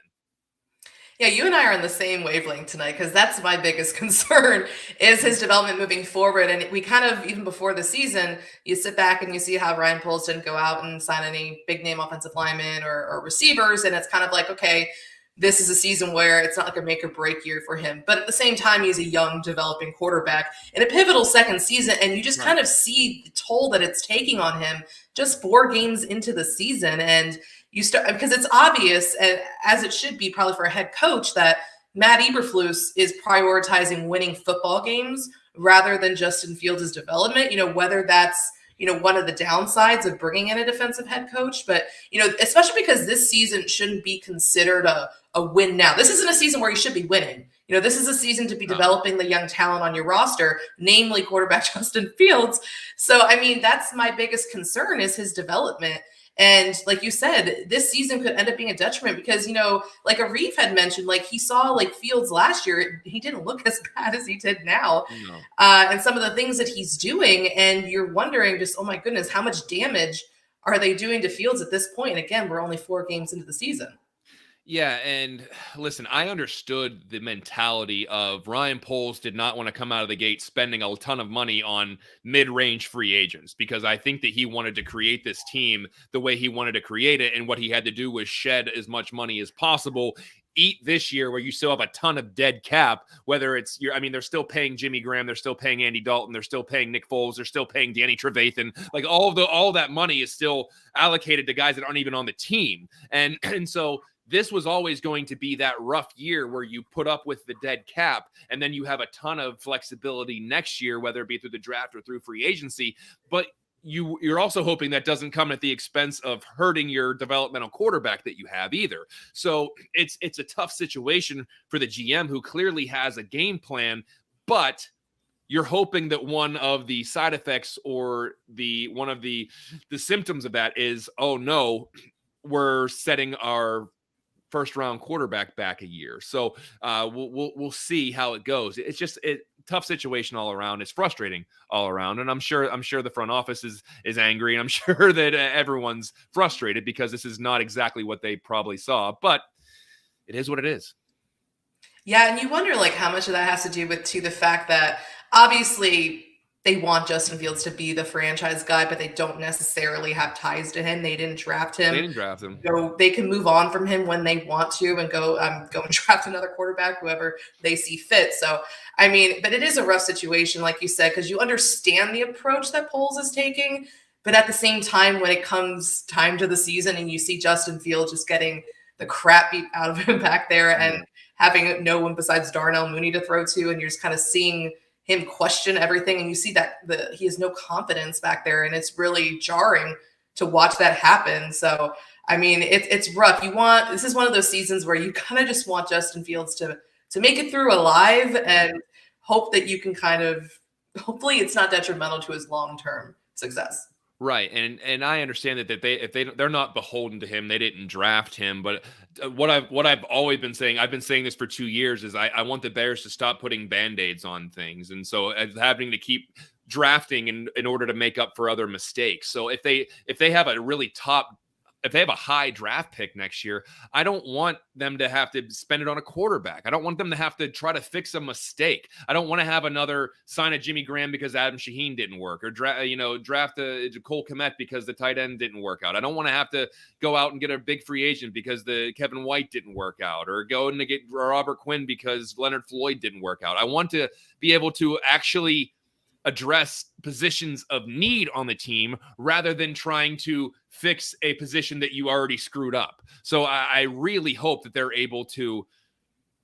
Yeah, you and I are on the same wavelength tonight, because that's my biggest concern is his development moving forward. And we kind of, even before the season, you sit back and you see how Ryan Poles didn't go out and sign any big name offensive linemen or receivers. And it's kind of like, okay, this is a season where it's not like a make or break year for him. But at the same time, he's a young developing quarterback in a pivotal second season. And you just kind of see the toll that it's taking on him just 4 games into the season. And you start, because it's obvious, as it should be probably for a head coach, that Matt Eberflus is prioritizing winning football games rather than Justin Fields' development, whether that's, one of the downsides of bringing in a defensive head coach. But, especially because this season shouldn't be considered a win now. This isn't a season where you should be winning. This is a season to be developing the young talent on your roster, namely quarterback Justin Fields. So, that's my biggest concern is his development. And like you said, this season could end up being a detriment because, like Arif had mentioned, like he saw like Fields last year, he didn't look as bad as he did now. No. And some of the things that he's doing, and you're wondering just, oh my goodness, how much damage are they doing to Fields at this point? And again, we're only 4 games into the season. Yeah, and listen, I understood the mentality of Ryan Poles did not want to come out of the gate spending a ton of money on mid-range free agents because I think that he wanted to create this team the way he wanted to create it, and what he had to do was shed as much money as possible, eat this year where you still have a ton of dead cap, whether it's they're still paying Jimmy Graham, they're still paying Andy Dalton, they're still paying Nick Foles, they're still paying Danny Trevathan. Like all that money is still allocated to guys that aren't even on the team. And so this was always going to be that rough year where you put up with the dead cap and then you have a ton of flexibility next year, whether it be through the draft or through free agency. But you're also hoping that doesn't come at the expense of hurting your developmental quarterback that you have either. So it's a tough situation for the GM who clearly has a game plan, you're hoping that one of the side effects or one of the symptoms of that is, oh no, we're setting our first round quarterback back a year. So we'll see how it goes. It's just tough situation all around. It's frustrating all around. And I'm sure the front office is angry. And I'm sure that everyone's frustrated because this is not exactly what they probably saw, but it is what it is. Yeah. And you wonder like how much of that has to do with the fact that obviously they want Justin Fields to be the franchise guy, but they don't necessarily have ties to him. They didn't draft him. So they can move on from him when they want to and go and draft another quarterback, whoever they see fit. So, but it is a rough situation, like you said, because you understand the approach that Poles is taking. But at the same time, when it comes time to the season and you see Justin Fields just getting the crap beat out of him back there and having no one besides Darnell Mooney to throw to, and you're just kind of seeing him question everything, and you see that he has no confidence back there, and it's really jarring to watch that happen. So, it's rough. This is one of those seasons where you kind of just want Justin Fields to make it through alive and hope that you can hopefully it's not detrimental to his long-term success. Right. And I understand that they're not beholden to him. They didn't draft him. But what I've always been saying, I've been saying this for 2 years, is I want the Bears to stop putting Band-Aids on things. And so having to keep drafting in order to make up for other mistakes. So if they have a high draft pick next year, I don't want them to have to spend it on a quarterback. I don't want them to have to try to fix a mistake. I don't want to have another sign a Jimmy Graham because Adam Shaheen didn't work, or draft a Cole Kmet because the tight end didn't work out. I don't want to have to go out and get a big free agent because the Kevin White didn't work out, or go and get Robert Quinn because Leonard Floyd didn't work out. I want to be able to actually address positions of need on the team rather than trying to fix a position that you already screwed up. So I really hope that they're able to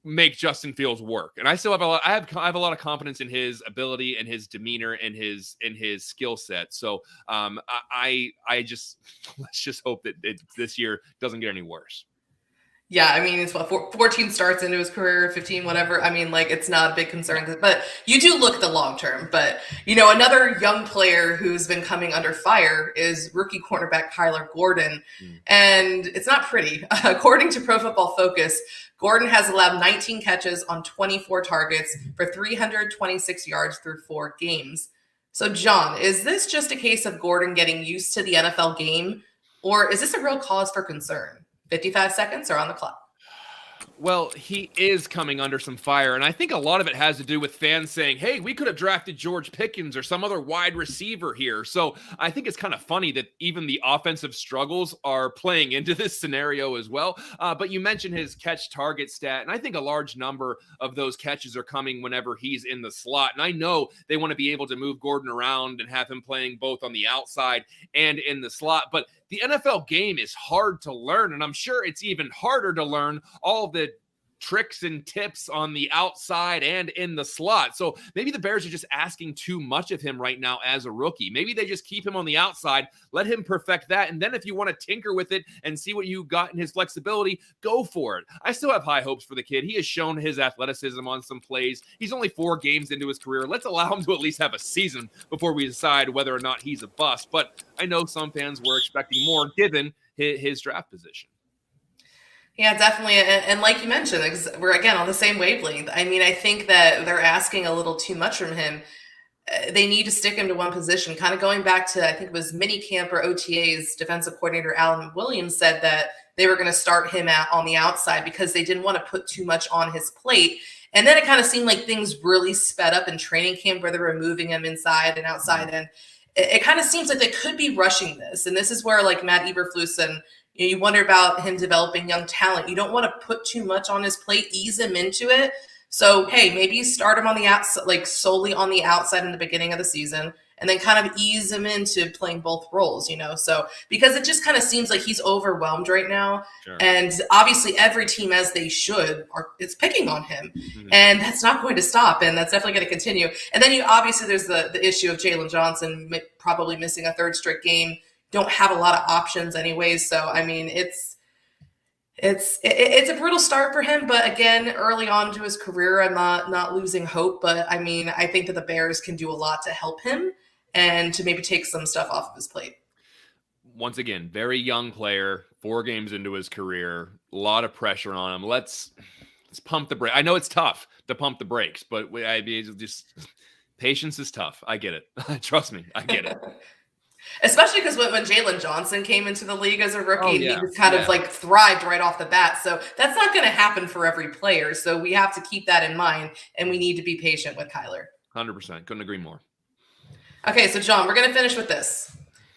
make Justin Fields work. And I still have I have a lot of confidence in his ability and his demeanor and his skill set. So I just let's just hope that this year doesn't get any worse. Yeah, I mean, it's 14 starts into his career, 15, whatever. I mean, like, it's not a big concern, but you do look at the long term. But, another young player who's been coming under fire is rookie cornerback Kyler Gordon. And it's not pretty. According to Pro Football Focus, Gordon has allowed 19 catches on 24 targets for 326 yards through 4 games. So, John, is this just a case of Gordon getting used to the NFL game, or is this a real cause for concern? 55 seconds are on the clock. Well, he is coming under some fire, and I think a lot of it has to do with fans saying, hey, we could have drafted George Pickens or some other wide receiver here. So I think it's kind of funny that even the offensive struggles are playing into this scenario as well. But you mentioned his catch target stat, and I think a large number of those catches are coming whenever he's in the slot. And I know they want to be able to move Gordon around and have him playing both on the outside and in the slot. But the NFL game is hard to learn, and I'm sure it's even harder to learn all the tricks and tips on the outside and in the slot. So maybe the Bears are just asking too much of him right now as a rookie. Maybe they just keep him on the outside, let him perfect that, and then if you want to tinker with it and see what you got in his flexibility, go for it. I still have high hopes for the kid. He has shown his athleticism on some plays. He's only 4 games into his career. Let's allow him to at least have a season before we decide whether or not he's a bust. But I know some fans were expecting more given his draft position. Yeah, definitely. And like you mentioned, we're again on the same wavelength. I mean, I think that they're asking a little too much from him. They need to stick him to one position. Kind of going back to, I think it was minicamp or OTAs, defensive coordinator Alan Williams said that they were going to start him on the outside because they didn't want to put too much on his plate. And then it kind of seemed like things really sped up in training camp where they were moving him inside and outside. And it kind of seems like they could be rushing this. And this is where like Matt Eberflus and you wonder about him developing young talent. You don't want to put too much on his plate, ease him into it. So, hey, maybe you start him on the outside, like solely on the outside in the beginning of the season, and then kind of ease him into playing both roles, So, because it just kind of seems like he's overwhelmed right now. Sure. And obviously every team, as they should, is picking on him. Mm-hmm. And that's not going to stop, and that's definitely going to continue. And then there's the issue of Jalen Johnson probably missing a 3rd straight game. Don't have a lot of options anyways. So, I mean, it's a brutal start for him, but again, early on to his career, I'm not losing hope, but I mean, I think that the Bears can do a lot to help him and to maybe take some stuff off of his plate. Once again, very young player, 4 games into his career, a lot of pressure on him. Let's pump the brake. I know it's tough to pump the brakes, but patience is tough. I get it. Trust me, I get it. Especially because when Jalen Johnson came into the league as a rookie, he just kind of like thrived right off the bat. So that's not going to happen for every player. So we have to keep that in mind, and we need to be patient with Kyler. 100%. Couldn't agree more. Okay, so John, we're going to finish with this.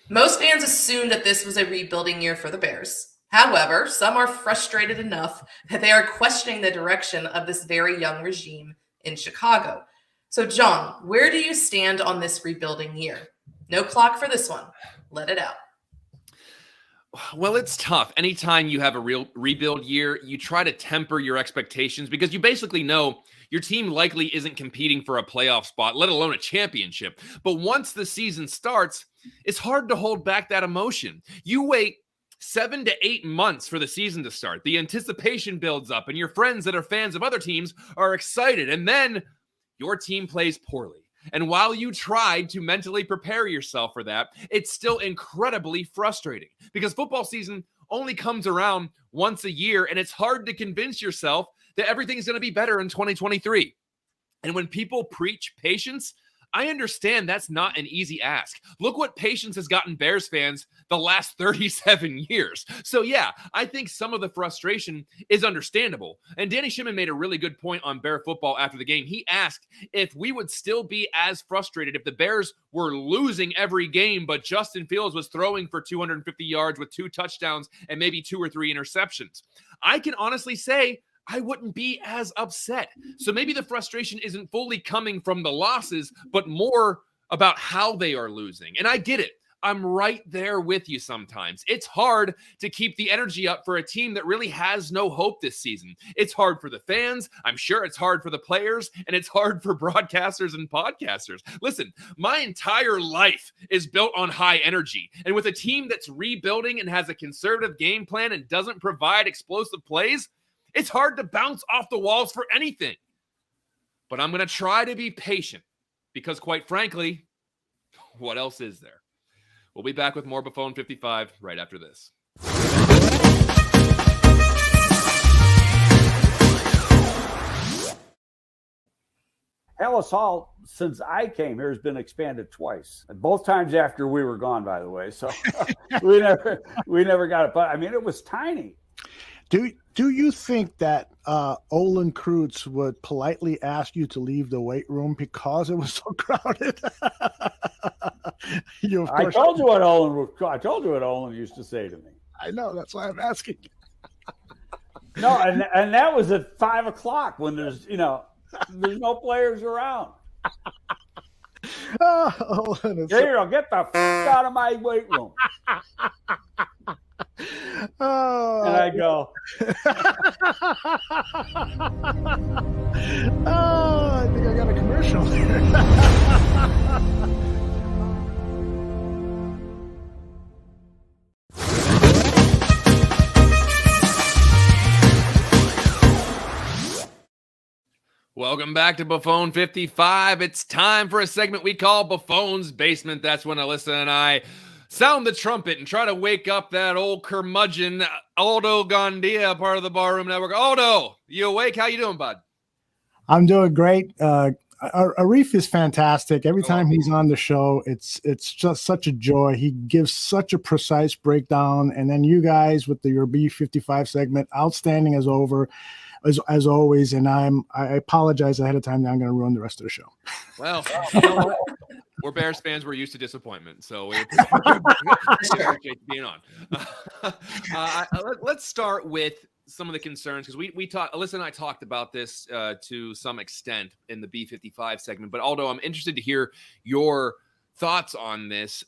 Most fans assumed that this was a rebuilding year for the Bears. However, some are frustrated enough that they are questioning the direction of this very young regime in Chicago. So John, where do you stand on this rebuilding year? No clock for this one. Let it out. Well, it's tough. Anytime you have a real rebuild year, you try to temper your expectations because you basically know your team likely isn't competing for a playoff spot, let alone a championship. But once the season starts, it's hard to hold back that emotion. You wait 7 to 8 months for the season to start. The anticipation builds up, and your friends that are fans of other teams are excited. And then your team plays poorly. And while you tried to mentally prepare yourself for that, it's still incredibly frustrating because football season only comes around once a year, and it's hard to convince yourself that everything's going to be better in 2023. And when people preach patience, I understand that's not an easy ask. Look what patience has gotten Bears fans the last 37 years. So yeah, I think some of the frustration is understandable. And Danny Shimon made a really good point on Bear football after the game. He asked if we would still be as frustrated if the Bears were losing every game, but Justin Fields was throwing for 250 yards with 2 touchdowns and maybe 2 or 3 interceptions. I can honestly say I wouldn't be as upset. So maybe the frustration isn't fully coming from the losses, but more about how they are losing. And I get it. I'm right there with you sometimes. It's hard to keep the energy up for a team that really has no hope this season. It's hard for the fans. I'm sure it's hard for the players, and it's hard for broadcasters and podcasters. Listen, my entire life is built on high energy. And with a team that's rebuilding and has a conservative game plan and doesn't provide explosive plays, it's hard to bounce off the walls for anything. But I'm going to try to be patient because, quite frankly, what else is there? We'll be back with more Buffone 55 right after this. Ellis Hall, since I came here, has been expanded twice. Both times after we were gone, by the way. So we never got it. But I mean, it was tiny. Do you think that Olin Kreutz would politely ask you to leave the weight room because it was so crowded? I told you what Olin used to say to me. I know, that's why I'm asking. No, and that was at 5:00 when there's no players around. Olin is Here, get the out of my weight room. And I go, I think I got a commercial here. Welcome back to Buffone 55. It's time for a segment we call Buffone's Basement. That's when Alyssa and I sound the trumpet and try to wake up that old curmudgeon, Aldo Gandia, part of the Barroom Network. Aldo, you awake? How you doing, bud? I'm doing great. Arif is fantastic. Every time he's on the show, it's just such a joy. He gives such a precise breakdown. And then you guys with your B55 segment, outstanding as always. And I apologize ahead of time that I'm going to ruin the rest of the show. Well, you know what? We're Bears fans. We're used to disappointment, so we appreciate being on. Let's start with some of the concerns because we talked. Alyssa and I talked about this to some extent in the B55 segment. But Aldo, I'm interested to hear your thoughts on this.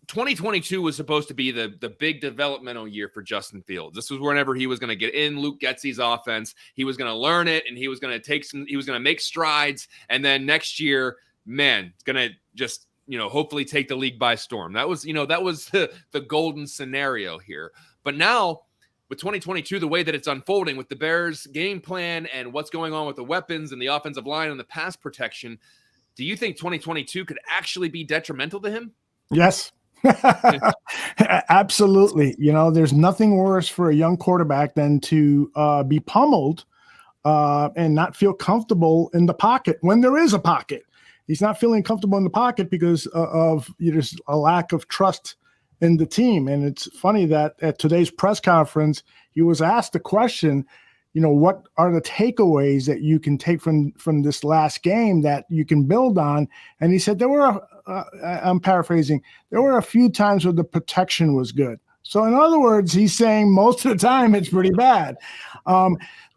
2022 was supposed to be the big developmental year for Justin Fields. This was whenever he was going to get in Luke Getsy's offense. He was going to learn it, and he was going to make strides. And then next year, man, it's going to just, hopefully take the league by storm. That was the golden scenario here. But now with 2022, the way that it's unfolding with the Bears game plan and what's going on with the weapons and the offensive line and the pass protection, do you think 2022 could actually be detrimental to him? Yes. Absolutely. There's nothing worse for a young quarterback than to be pummeled and not feel comfortable in the pocket when there is a pocket. He's not feeling comfortable in the pocket because of there's a lack of trust in the team. And it's funny that at today's press conference, he was asked the question, what are the takeaways that you can take from this last game that you can build on? And he said there were, I'm paraphrasing, there were a few times where the protection was good. So in other words, he's saying most of the time it's pretty bad.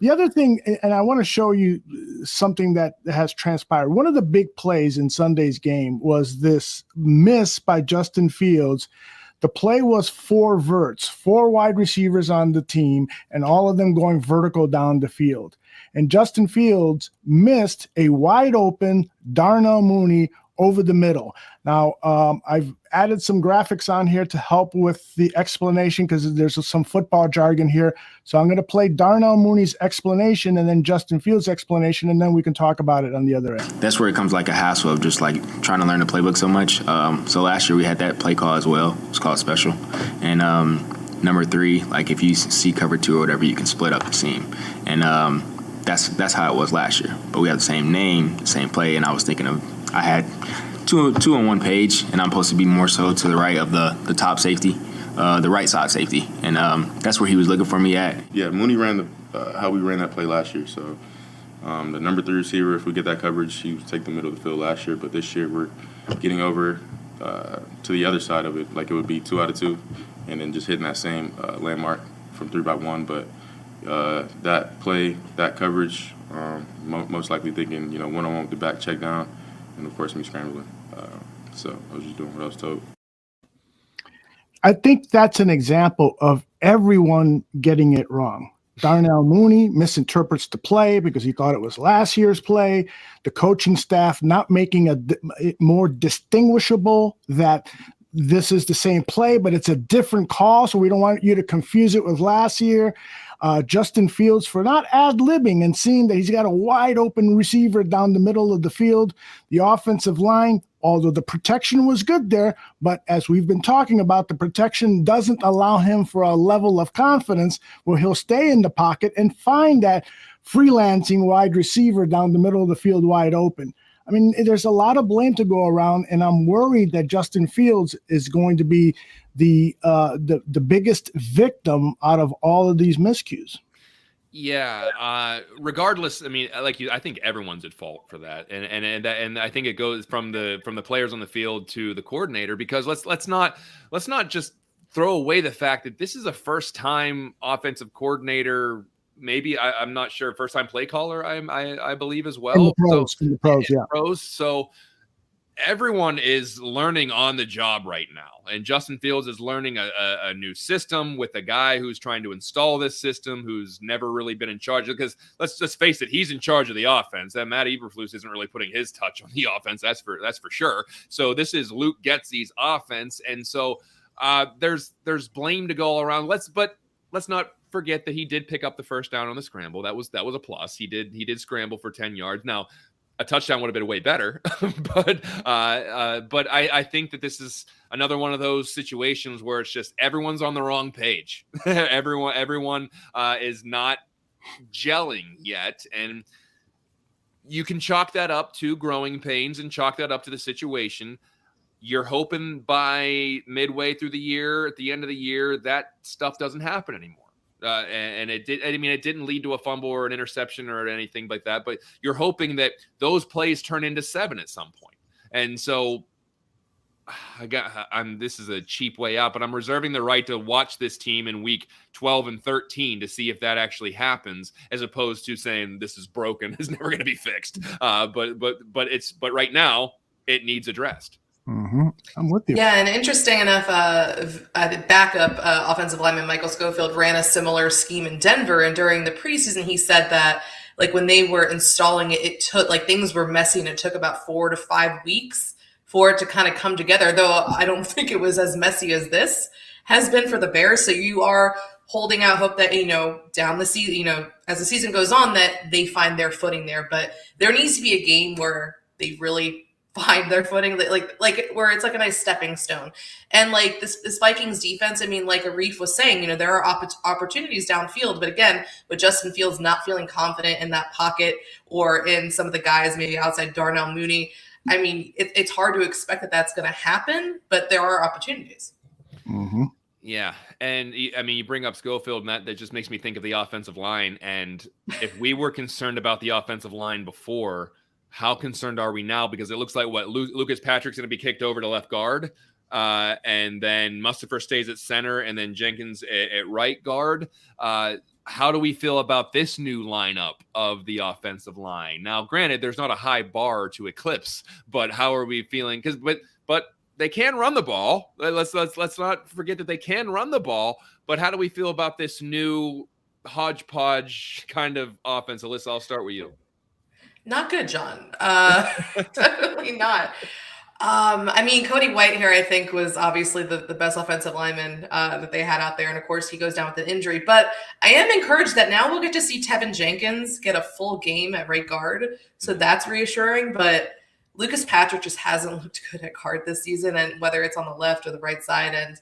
The other thing, and I want to show you something that has transpired. One of the big plays in Sunday's game was this miss by Justin Fields. The play was 4 verts, 4 wide receivers on the team, and all of them going vertical down the field. And Justin Fields missed a wide open Darnell Mooney over the middle. Now, I've added some graphics on here to help with the explanation because there's some football jargon here. So I'm going to play Darnell Mooney's explanation and then Justin Fields' explanation, and then we can talk about it on the other end. That's where it comes like a hassle of just like trying to learn the playbook so much. So last year we had that play call as well. It's called special. And number 3, like if you see cover 2 or whatever, you can split up the seam. And that's how it was last year. But we have the same name, the same play, and I was thinking I had two on one page, and I'm supposed to be more so to the right of the top safety, the right side safety, and that's where he was looking for me at. Yeah, Mooney ran how we ran that play last year. So the number 3 receiver, if we get that coverage, he would take the middle of the field last year. But this year we're getting over to the other side of it, like it would be 2 out of 2, and then just hitting that same landmark from 3-by-1. But that play, that coverage, most likely thinking, one-on-one with the back check down, and of course me scrambling. So I was just doing what I was told. I think that's an example of everyone getting it wrong. Darnell Mooney misinterprets the play because he thought it was last year's play. The coaching staff not making it more distinguishable that this is the same play, but it's a different call, so we don't want you to confuse it with last year. Justin Fields for not ad-libbing and seeing that he's got a wide open receiver down the middle of the field. The offensive line, although the protection was good there, but as we've been talking about, the protection doesn't allow him for a level of confidence where he'll stay in the pocket and find that freelancing wide receiver down the middle of the field wide open. I mean, there's a lot of blame to go around, and I'm worried that Justin Fields is going to be the biggest victim out of all of these miscues. Yeah. Regardless, I mean, I think everyone's at fault for that, and I think it goes from the players on the field to the coordinator, because let's not just throw away the fact that this is a first time offensive coordinator. Maybe I'm not sure. First time play caller, I believe as well. In the pros, yeah. Pros. So everyone is learning on the job right now, and Justin Fields is learning a new system with a guy who's trying to install this system, who's never really been in charge. Because let's just face it, he's in charge of the offense. That Matt Eberflus isn't really putting his touch on the offense. That's for sure. So this is Luke Getzey's offense, and so there's blame to go around. Let's not forget that he did pick up the first down on the scramble. That was a plus. He did scramble for 10 yards. Now, a touchdown would have been way better, but I think that this is another one of those situations where it's just everyone's on the wrong page. everyone is not gelling yet, and you can chalk that up to growing pains and chalk that up to the situation. You're hoping by midway through the year, at the end of the year, that stuff doesn't happen anymore. And it did. I mean, it didn't lead to a fumble or an interception or anything like that. But you're hoping that those plays turn into 7 at some point. And so, this is a cheap way out, but I'm reserving the right to watch this team in week 12 and 13 to see if that actually happens, as opposed to saying this is broken, it's never going to be fixed. But right now it needs addressed. Mm-hmm. I'm with you. Yeah, and interesting enough, backup offensive lineman Michael Schofield ran a similar scheme in Denver, and during the preseason, he said that when they were installing it, it took things were messy, and it took about 4 to 5 weeks for it to kind of come together. Though I don't think it was as messy as this has been for the Bears. So you are holding out hope that down the season, as the season goes on, that they find their footing there. But there needs to be a game where they really find their footing, where it's a nice stepping stone. And this Vikings defense, I mean, like Arif was saying, there are opportunities downfield, but again, with Justin Fields not feeling confident in that pocket or in some of the guys maybe outside Darnell Mooney, I mean, it's hard to expect that that's going to happen, but there are opportunities. Mm-hmm. Yeah. And I mean, you bring up Schofield, and that just makes me think of the offensive line. And if we were concerned about the offensive line before, how concerned are we now? Because it looks like Lucas Patrick's going to be kicked over to left guard, and then Mustipher stays at center, and then Jenkins at right guard. How do we feel about this new lineup of the offensive line? Now, granted, there's not a high bar to eclipse, but how are we feeling? But they can run the ball. Let's not forget that they can run the ball. But how do we feel about this new hodgepodge kind of offense? Alyssa, I'll start with you. Not good, John. Definitely not. I mean, Cody Whitehair, I think, was obviously the best offensive lineman that they had out there. And of course, he goes down with an injury. But I am encouraged that now we'll get to see Tevin Jenkins get a full game at right guard. So that's reassuring. But Lucas Patrick just hasn't looked good at guard this season, and whether it's on the left or the right side. And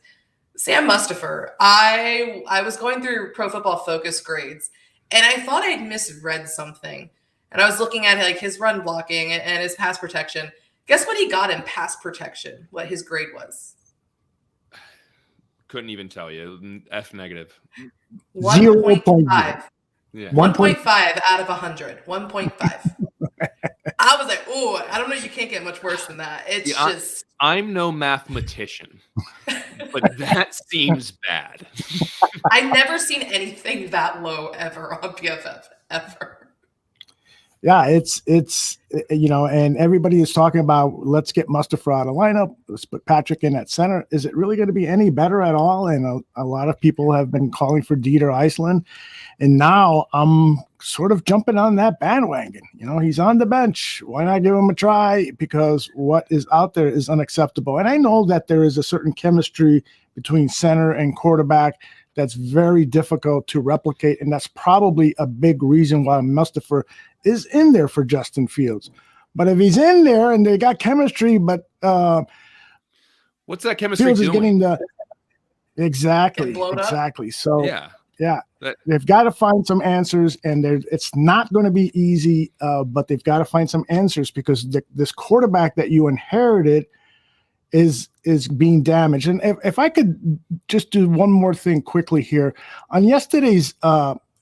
Sam Mustipher, I was going through Pro Football Focus grades, and I thought I'd misread something. And I was looking at his run blocking and his pass protection. Guess what he got in pass protection? What his grade was? Couldn't even tell you. F negative. 1.5. Yeah. 1.5 out of 100. 1.5. I was like, oh, I don't know. You can't get much worse than that. It's I'm no mathematician, but that seems bad. I've never seen anything that low ever on PFF, ever. Yeah, it's and everybody is talking about let's get Mustafa out of lineup, let's put Patrick in at center. Is it really going to be any better at all? And a lot of people have been calling for Dieter Iceland, and now I'm sort of jumping on that bandwagon. He's on the bench. Why not give him a try? Because what is out there is unacceptable. And I know that there is a certain chemistry between center and quarterback that's very difficult to replicate, and that's probably a big reason why Mustafa is in there for Justin Fields. But if he's in there and they got chemistry, but what's that chemistry Fields doing? is getting exactly. So yeah, they've got to find some answers, and it's not going to be easy, but they've got to find some answers because this quarterback that you inherited is being damaged. And if I could just do one more thing quickly here. On yesterday's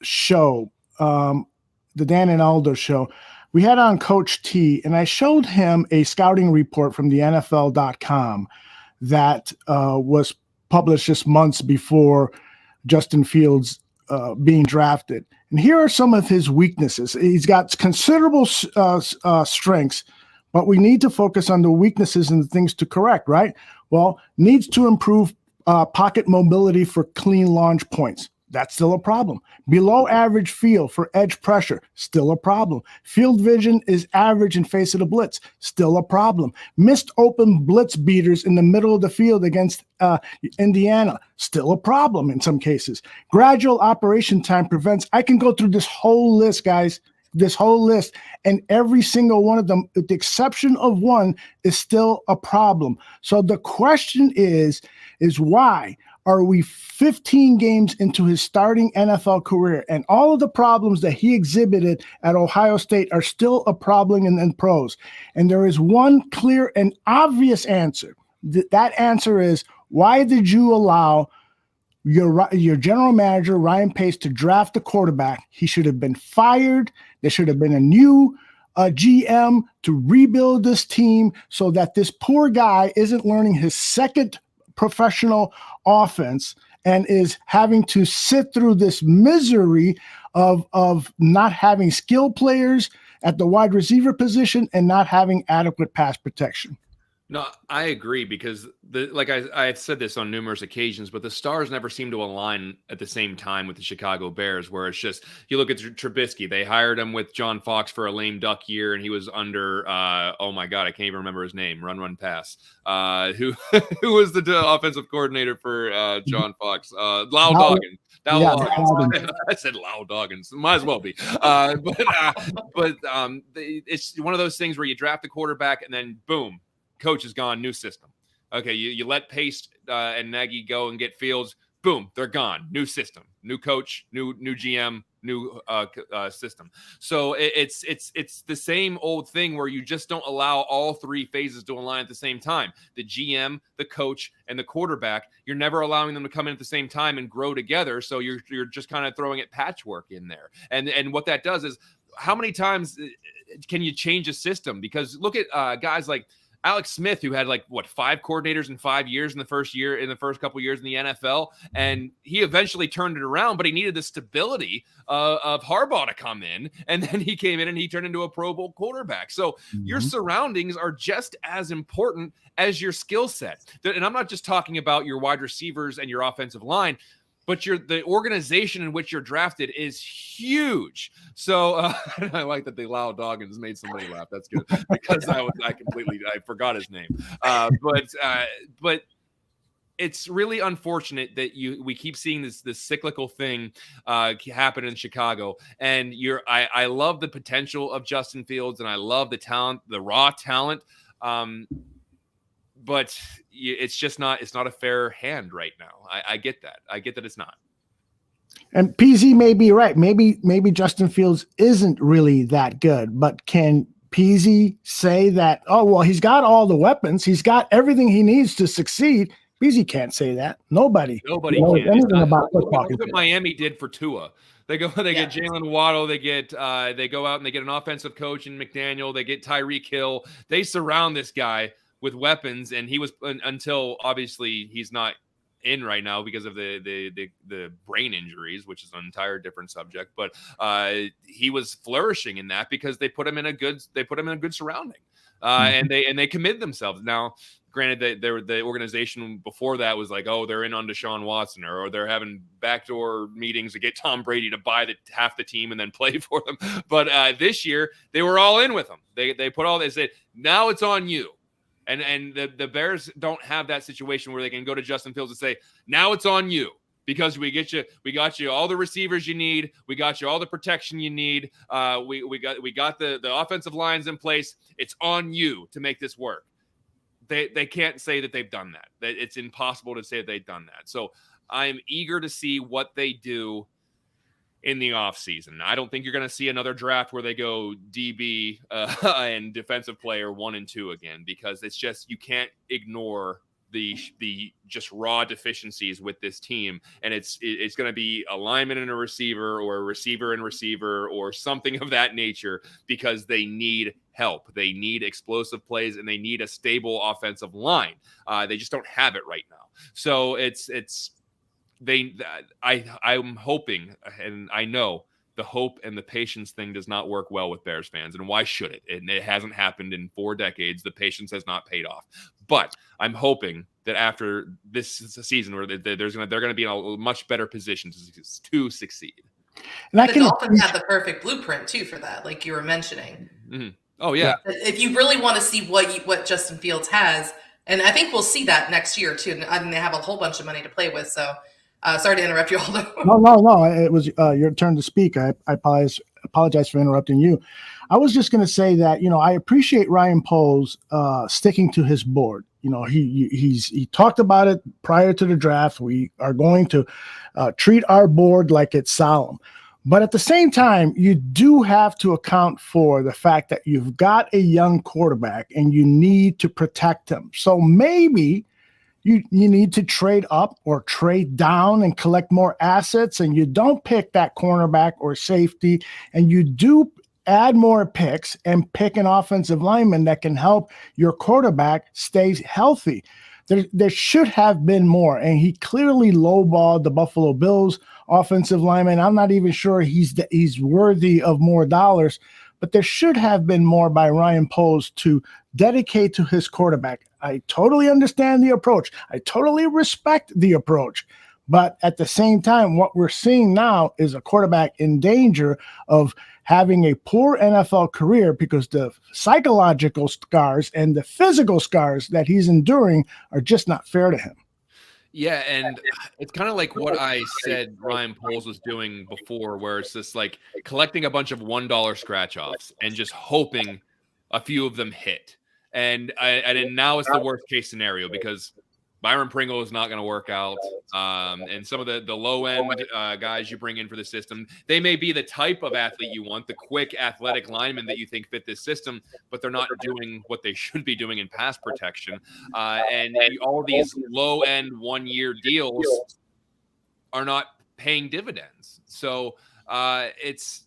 show, the Dan and Aldo show, we had on Coach T, and I showed him a scouting report from the NFL.com that was published just months before Justin Fields being drafted. And here are some of his weaknesses. He's got considerable strengths, but we need to focus on the weaknesses and the things to correct, right? Well, needs to improve pocket mobility for clean launch points. That's still a problem. Below average feel for edge pressure, still a problem. Field vision is average in face of the blitz, still a problem. Missed open blitz beaters in the middle of the field against Indiana, still a problem in some cases. Gradual operation time prevents. I can go through this whole list, guys. This whole list, and every single one of them, with the exception of one, is still a problem. So the question is why are we 15 games into his starting NFL career, and all of the problems that he exhibited at Ohio State are still a problem in pros? And there is one clear and obvious answer. That answer is, why did you allow your general manager, Ryan Pace, to draft the quarterback? He should have been fired. There should have been a new GM to rebuild this team so that this poor guy isn't learning his second professional offense and is having to sit through this misery of not having skilled players at the wide receiver position and not having adequate pass protection. No, I agree, because I've said this on numerous occasions, but the stars never seem to align at the same time with the Chicago Bears, where it's just, you look at Trubisky, they hired him with John Fox for a lame duck year, and he was under, oh my God, I can't even remember his name, run, pass. Who was the offensive coordinator for John Fox? Lau Doggins. I said Lau Doggins. Might as well be. But it's one of those things where you draft the quarterback and then boom, coach is gone, new system. Okay, you let Pace and Nagy go and get Fields, boom, they're gone. New system, new coach, new GM, new system. So it's the same old thing where you just don't allow all three phases to align at the same time. The GM, the coach, and the quarterback, you're never allowing them to come in at the same time and grow together. So you're just kind of throwing it patchwork in there. And what that does is, how many times can you change a system? Because look at guys like Alex Smith, who had 5 coordinators in 5 years in the first couple years in the NFL, and he eventually turned it around, but he needed the stability of Harbaugh to come in, and then he came in and he turned into a Pro Bowl quarterback. So your surroundings are just as important as your skill set. And I'm not just talking about your wide receivers and your offensive line, but the organization in which you're drafted is huge. So I like that the Lau Doggins made somebody laugh. That's good, because I forgot his name. But it's really unfortunate that we keep seeing this cyclical thing happen in Chicago. And I love the potential of Justin Fields, and I love the talent, the raw talent. But it's just not. It's not a fair hand right now. I get that. I get that it's not. And PZ may be right. Maybe Justin Fields isn't really that good. But can PZ say that? Oh well, he's got all the weapons. He's got everything he needs to succeed. PZ can't say that. Nobody knows anything about football. Look what Miami did for Tua. They get Jalen Waddle. They go out and they get an offensive coach in McDaniel. They get Tyreek Hill. They surround this guy with weapons, and he was, until obviously he's not in right now because of the brain injuries, which is an entire different subject. But he was flourishing in that because they put him in a good surrounding, and they committed themselves. Now, granted, the organization before that was like, oh, they're in on Deshaun Watson, or they're having backdoor meetings to get Tom Brady to buy half the team and then play for them. But this year they were all in with him. They said, now it's on you. And the Bears don't have that situation where they can go to Justin Fields and say, now it's on you because we got you all the receivers you need. We got you all the protection you need. We got the offensive lines in place. It's on you to make this work. They can't say that they've done that. It's impossible to say that they've done that. So I'm eager to see what they do in the offseason. I don't think you're going to see another draft where they go DB and defensive player 1 and 2 again, because it's just, you can't ignore the just raw deficiencies with this team. And it's going to be a lineman and a receiver, or a receiver and receiver, or something of that nature, because they need help. They need explosive plays, and they need a stable offensive line. They just don't have it right now. So I'm hoping, and I know the hope and the patience thing does not work well with Bears fans. And why should it? And it hasn't happened in 4 decades. The patience has not paid off. But I'm hoping that after this season, where they're going to be in a much better position to succeed. And the Dolphins have the perfect blueprint too for that, like you were mentioning. Mm-hmm. Oh yeah. If you really want to see what Justin Fields has, and I think we'll see that next year too. I mean, they have a whole bunch of money to play with. So sorry to interrupt you, Aldo. No. It was your turn to speak. I apologize for interrupting you. I was just going to say that, I appreciate Ryan Poles sticking to his board. He talked about it prior to the draft. We are going to treat our board like it's solemn. But at the same time, you do have to account for the fact that you've got a young quarterback and you need to protect him. So maybe you need to trade up or trade down and collect more assets, and you don't pick that cornerback or safety, and you do add more picks and pick an offensive lineman that can help your quarterback stay healthy. There should have been more, and he clearly lowballed the Buffalo Bills offensive lineman. I'm not even sure he's worthy of more dollars, but there should have been more by Ryan Poles to dedicate to his quarterback. I totally understand the approach. I totally respect the approach. But at the same time, what we're seeing now is a quarterback in danger of having a poor NFL career because the psychological scars and the physical scars that he's enduring are just not fair to him. Yeah, and it's kind of like what I said Ryan Poles was doing before, where it's just like collecting a bunch of $1 scratch-offs and just hoping a few of them hit. And now it's the worst case scenario because Byron Pringle is not going to work out. And some of the low-end guys you bring in for the system, they may be the type of athlete you want, the quick athletic lineman that you think fit this system, but they're not doing what they should be doing in pass protection. And all these low-end one-year deals are not paying dividends. So it's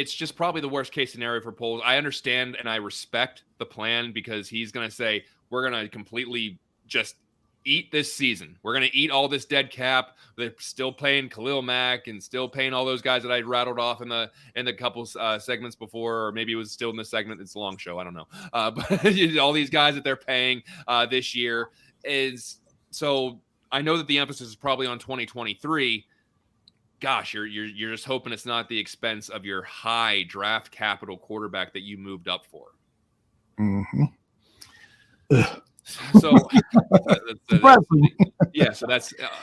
just probably the worst-case scenario for Poles. I understand and I respect the plan because he's going to say, we're going to completely just eat this season. We're going to eat all this dead cap. They're still paying Khalil Mack and still paying all those guys that I rattled off in the couple segments before, or maybe it was still in the segment. It's a long show. I don't know. But all these guys that they're paying this year is so I know that the emphasis is probably on 2023. Gosh, you're just hoping it's not the expense of your high draft capital quarterback that you moved up for. Mm-hmm. So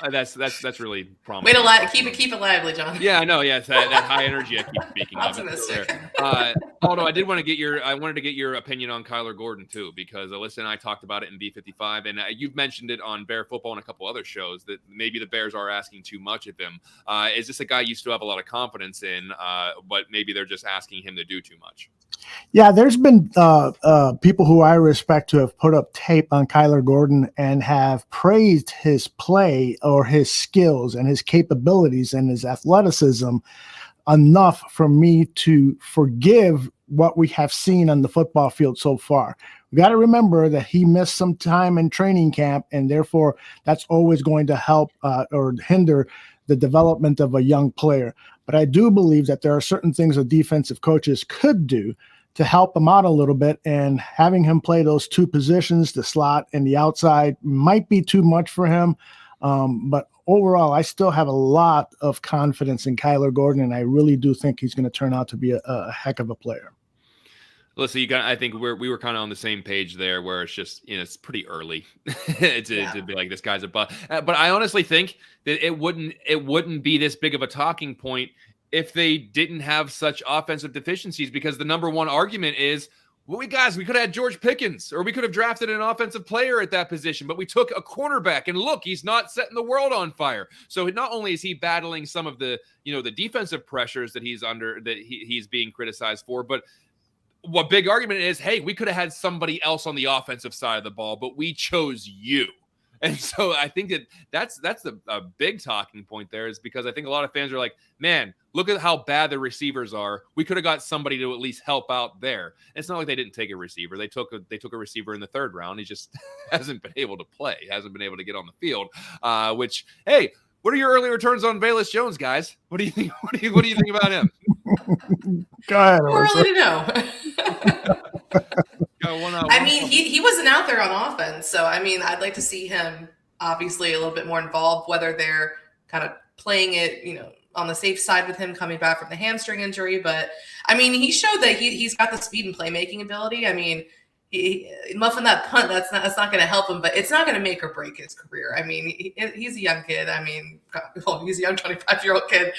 that's really promising. Way to keep it lively, John. Yeah, I know. Yeah, that high energy I keep speaking Optimistic. of. Although I wanted to get your opinion on Kyler Gordon too, because Alyssa and I talked about it in B55, and you've mentioned it on Bear Football and a couple other shows that maybe the Bears are asking too much of him. Is this a guy you still have a lot of confidence in, but maybe they're just asking him to do too much? Yeah, there's been people who I respect who have put up tape on Kyler Gordon and have praised his play or his skills and his capabilities and his athleticism enough for me to forgive what we have seen on the football field so far. We got to remember that he missed some time in training camp, and therefore that's always going to help or hinder the development of a young player. But I do believe that there are certain things that defensive coaches could do to help him out a little bit, and having him play those two positions, the slot and the outside, might be too much for him. But overall, I still have a lot of confidence in Kyler Gordon, and I really do think he's going to turn out to be a heck of a player. Listen, I think we were kind of on the same page there, where it's just, it's pretty early to be like, this guy's a bust. But I honestly think that it wouldn't be this big of a talking point if they didn't have such offensive deficiencies, because the number one argument is, well, we could have had George Pickens, or we could have drafted an offensive player at that position, but we took a cornerback, and look, he's not setting the world on fire. So not only is he battling some of the, the defensive pressures that he's under, that he's being criticized for, but what big argument is, hey, we could have had somebody else on the offensive side of the ball, but we chose you. And so I think that's a big talking point there, is because I think a lot of fans are like, man, look at how bad the receivers are. We could have got somebody to at least help out there. And it's not like they didn't take a receiver. They took a receiver in the third round. He just hasn't been able to play, hasn't been able to get on the field, which, hey, what are your early returns on Velus Jones, guys? What do you think? What do you think about him? Go ahead. Too early to know. I mean, he wasn't out there on offense, so I mean, I'd like to see him obviously a little bit more involved. Whether they're kind of playing it, on the safe side with him coming back from the hamstring injury, but I mean, he showed that he's got the speed and playmaking ability. I mean, muffing that punt, that's not going to help him, but it's not going to make or break his career. I mean, he's a young kid. I mean, he's a young 25-year-old kid.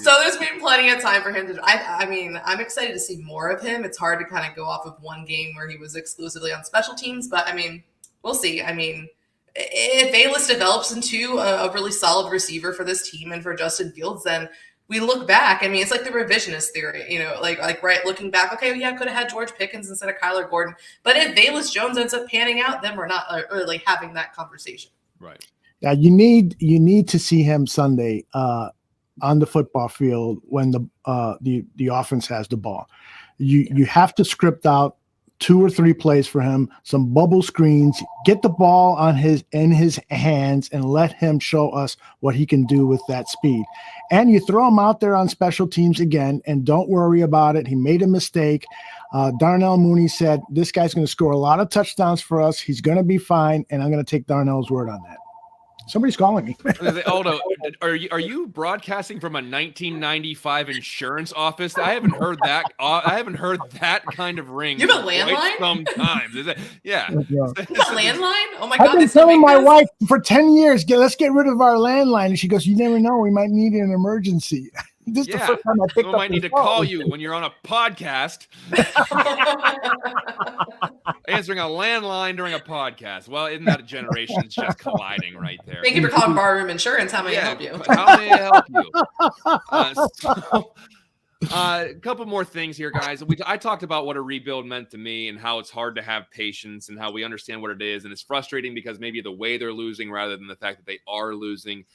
So there's been plenty of time for him to. I mean, I'm excited to see more of him. It's hard to kind of go off of one game where he was exclusively on special teams, but I mean, we'll see. I mean, if Velus develops into a really solid receiver for this team and for Justin Fields, then we look back. I mean, it's like the revisionist theory, like right, looking back, okay, yeah, could have had George Pickens instead of Kyler Gordon. But if Velus Jones ends up panning out, then we're not really having that conversation. Right. Yeah, you need to see him Sunday on the football field when the offense has the ball. You have to script out 2 or 3 plays for him, some bubble screens, get the ball in his hands, and let him show us what he can do with that speed. And you throw him out there on special teams again, and don't worry about it. He made a mistake. Darnell Mooney said, this guy's going to score a lot of touchdowns for us. He's going to be fine, and I'm going to take Darnell's word on that. Somebody's calling me. Aldo, are you broadcasting from a 1995 insurance office? I haven't heard that. I haven't heard that kind of ring. You have a landline? Sometimes, is it? Yeah. You have a landline? Oh my God! I've been telling my wife for 10 years, let's get rid of our landline, and she goes, "You never know, we might need an emergency." This is the first time I picked up. I might need to call you when you're on a podcast. Answering a landline during a podcast. Well, isn't that generations just colliding right there? Thank you for calling Barroom Insurance. How may I help you? How may I help you? A couple more things here, guys. I talked about what a rebuild meant to me and how it's hard to have patience and how we understand what it is. And it's frustrating because maybe the way they're losing rather than the fact that they are losing.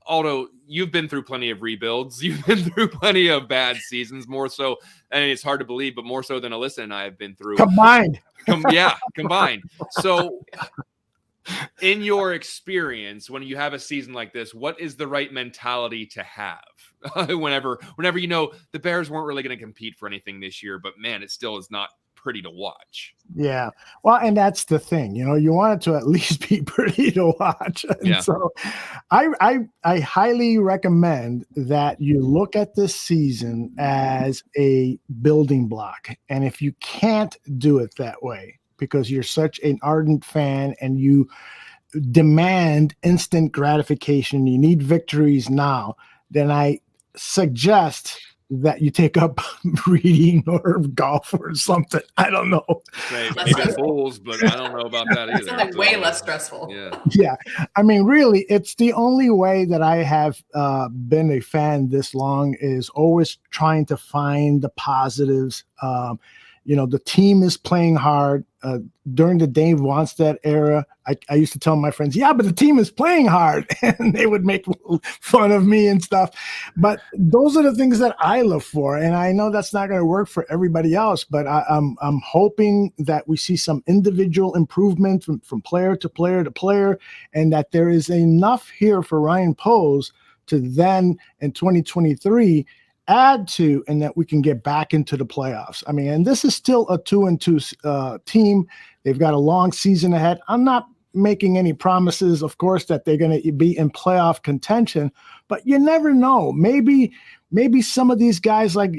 Aldo, you've been through plenty of rebuilds. You've been through plenty of bad seasons, more so, and it's hard to believe, but more so than Alyssa and I have been through. Combined. Combined. So in your experience, when you have a season like this, what is the right mentality to have? whenever the Bears weren't really going to compete for anything this year, but man, it still is not pretty to watch. Yeah. Well, and that's the thing, you want it to at least be pretty to watch. And so I highly recommend that you look at this season as a building block. And if you can't do it that way because you're such an ardent fan and you demand instant gratification, you need victories now, then I suggest that you take up reading or golf or something. I don't know. Maybe Bulls, but I don't know about that either. Something way less stressful. Yeah. I mean, really, it's the only way that I have been a fan this long is always trying to find the positives. The team is playing hard. during the Dave Wannstedt era, I used to tell my friends, yeah, but the team is playing hard, and they would make fun of me and stuff. But those are the things that I look for, and I know that's not going to work for everybody else. But I'm hoping that we see some individual improvement from player to player to player, and that there is enough here for Ryan Poles to then in 2023 add to, and that we can get back into the playoffs. I mean, and this is still a 2-2 team. They've got a long season ahead. I'm not making any promises, of course, that they're going to be in playoff contention, but you never know. Maybe some of these guys, like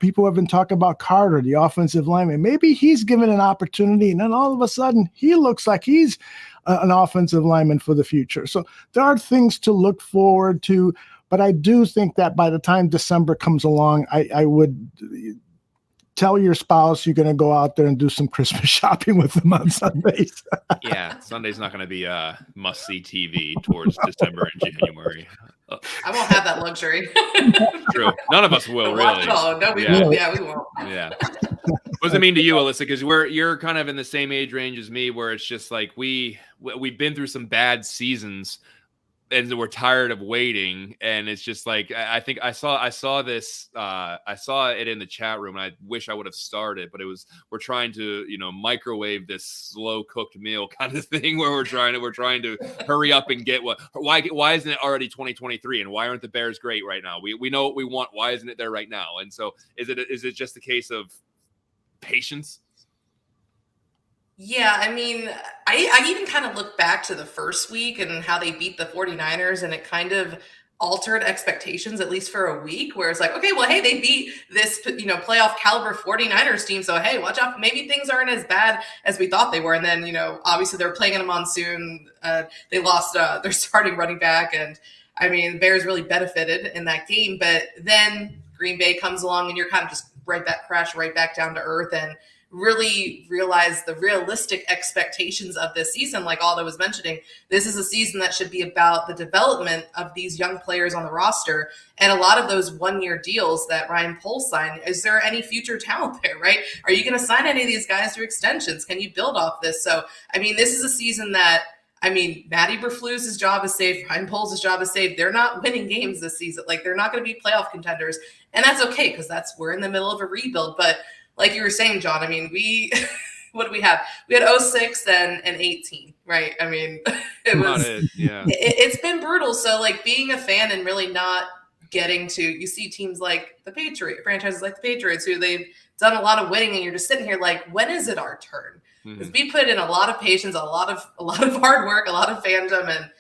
people have been talking about Carter, the offensive lineman, maybe he's given an opportunity, and then all of a sudden he looks like he's an offensive lineman for the future. So there are things to look forward to. But I do think that by the time December comes along, I would tell your spouse you're going to go out there and do some Christmas shopping with them on Sundays. Yeah, Sunday's not going to be a must-see TV towards December and January. I won't have that luxury. True. None of us will, really. Oh, no, we won't. Yeah, we won't. Yeah. What does it mean to you, Alyssa? Because you're kind of in the same age range as me, where it's just like we've been through some bad seasons, and we're tired of waiting. And it's just like, I think I saw this, I saw it in the chat room, and I wish I would have started, but we're trying to, microwave this slow cooked meal kind of thing, where we're trying to hurry up and get why isn't it already 2023? And why aren't the Bears great right now? We know what we want. Why isn't it there right now? And so is it just a case of patience? Yeah, I mean, I even kind of look back to the first week and how they beat the 49ers, and it kind of altered expectations, at least for a week, where it's like, okay, well, hey, they beat this, playoff caliber 49ers team. So, hey, watch out. Maybe things aren't as bad as we thought they were. And then, obviously they're playing in a monsoon. They lost their starting running back. And I mean, the Bears really benefited in that game. But then Green Bay comes along, and you're kind of just crash right back down to earth, and really realize the realistic expectations of this season. Like Aldo was mentioning, this is a season that should be about the development of these young players on the roster. And a lot of those one-year deals that Ryan Poles signed, is there any future talent there, right? Are you going to sign any of these guys to extensions? Can you build off this? So, I mean, this is a season that, Matty Berflus' job is safe. Ryan Poles' job is safe. They're not winning games this season. Like, they're not going to be playoff contenders. And that's okay, because we're in the middle of a rebuild. But like you were saying, John, I mean, what do we have? We had 06 and 18, right? I mean, it's been brutal. So like being a fan and really not getting to, you see teams like the Patriots, franchises like the Patriots, who they've done a lot of winning, and you're just sitting here like, when is it our turn? Because we put in a lot of patience, a lot of hard work, a lot of fandom, and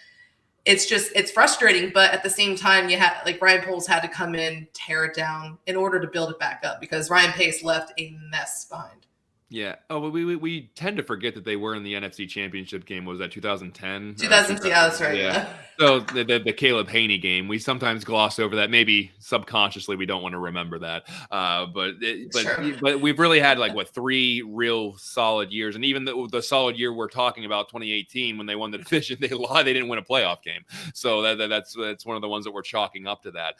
it's frustrating. But at the same time, you had, like, Ryan Poles had to come in, tear it down in order to build it back up, because Ryan Pace left a mess behind. Yeah. Oh, we tend to forget that they were in the NFC Championship game. Was that 2010? 2010, yeah, that's right. Yeah. So the Caleb Haney game, we sometimes gloss over that. Maybe subconsciously we don't want to remember that. But we've really had 3 real solid years, and even the solid year we're talking about, 2018, when they won the division, they didn't win a playoff game. So that's one of the ones that we're chalking up to that.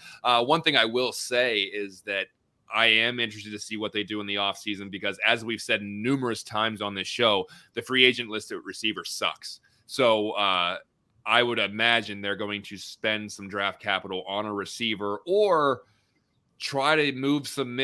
One thing I will say is that I am interested to see what they do in the offseason, because as we've said numerous times on this show, the free agent list at receiver sucks. So I would imagine they're going to spend some draft capital on a receiver, or try to move some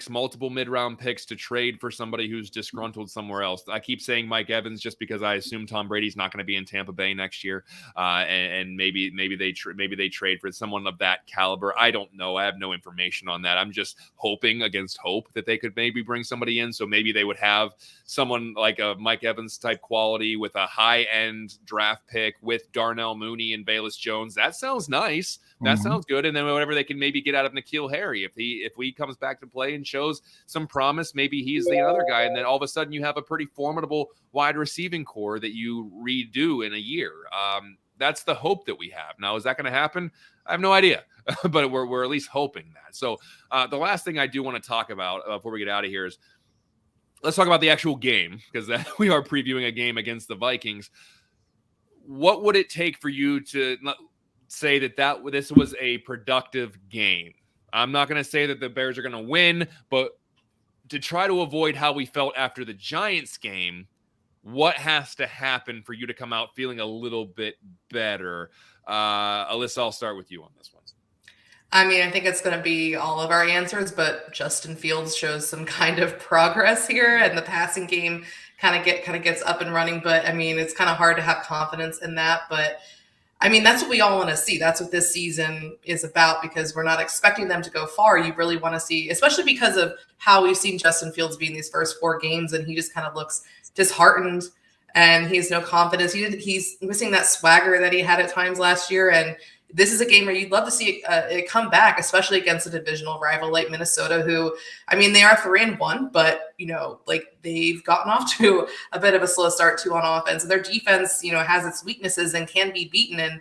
multiple mid-round picks to trade for somebody who's disgruntled somewhere else. I keep saying Mike Evans just because I assume Tom Brady's not going to be in Tampa Bay next year, and maybe they trade for someone of that caliber. I don't know. I have no information on that. I'm just hoping against hope that they could maybe bring somebody in. So maybe they would have someone like a Mike Evans type quality with a high-end draft pick with Darnell Mooney and Bayless Jones. That sounds nice. That sounds good. And then whatever they can maybe get out of N'Keal Harry, if he comes back to play and shows some promise, maybe he's the other guy. And then all of a sudden you have a pretty formidable wide receiving core that you redo in a year. That's the hope that we have. Now, is that going to happen? I have no idea, but we're at least hoping that. So the last thing I do want to talk about before we get out of here is, let's talk about the actual game, because we are previewing a game against the Vikings. What would it take for you to say that this was a productive game? I'm not going to say that the Bears are going to win, but to try to avoid how we felt after the Giants game, what has to happen for you to come out feeling a little bit better? Alyssa, I'll start with you on this one. I mean, I think it's going to be all of our answers, but Justin Fields shows some kind of progress here, and the passing game kind of gets up and running. But I mean, it's kind of hard to have confidence in that. But I mean, that's what we all want to see. That's what this season is about, because we're not expecting them to go far. You really want to see, especially because of how we've seen Justin Fields be in these first 4 games, and he just kind of looks disheartened and he has no confidence. He's missing that swagger that he had at times last year, and this is a game where you'd love to see it come back, especially against a divisional rival like Minnesota, who, I mean, they are 3-1, but, like they've gotten off to a bit of a slow start too on offense. And their defense, has its weaknesses and can be beaten. And,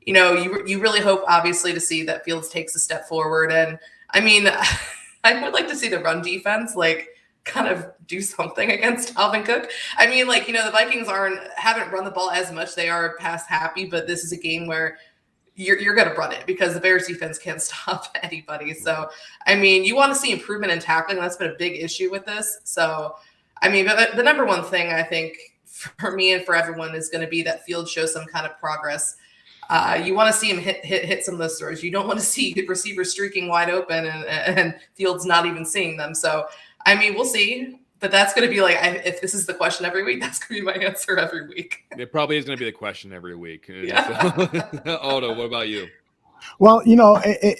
you really hope, obviously, to see that Fields takes a step forward. And, I mean, I would like to see the run defense, kind of do something against Alvin Cook. I mean, the Vikings haven't run the ball as much. They are pass happy, but this is a game where you're going to run it because the Bears defense can't stop anybody. So, I mean, you want to see improvement in tackling. That's been a big issue with this. So, I mean, but the number one thing I think for me and for everyone is going to be that Fields shows some kind of progress. You want to see him hit some of those throws. You don't want to see the receivers streaking wide open and Fields not even seeing them. So, I mean, we'll see. But that's going to be if this is the question every week, that's going to be my answer every week. It probably is going to be the question every week. Yeah. Aldo, what about you? Well,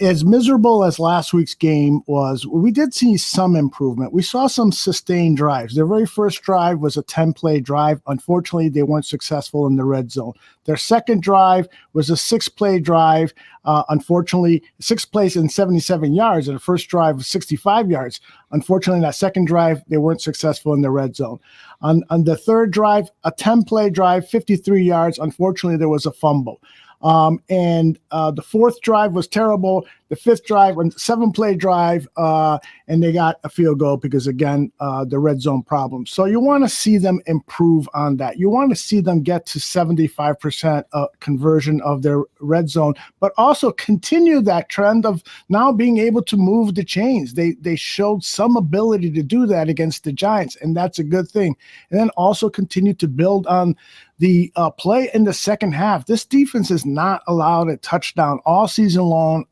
as miserable as last week's game was, we did see some improvement. We saw some sustained drives. Their very first drive was a 10-play drive. Unfortunately, they weren't successful in the red zone. Their second drive was a 6-play drive. Unfortunately, 6 plays and 77 yards, and the first drive was 65 yards. Unfortunately, that second drive, they weren't successful in the red zone. On the third drive, a 10-play drive, 53 yards. Unfortunately, there was a fumble. And the fourth drive was terrible. The fifth drive was a 7-play drive, and they got a field goal because, again, the red zone problem. So you want to see them improve on that. You want to see them get to 75% conversion of their red zone, but also continue that trend of now being able to move the chains. They showed some ability to do that against the Giants, and that's a good thing. And then also continue to build on the play in the second half. This defense is not allowed a touchdown all season long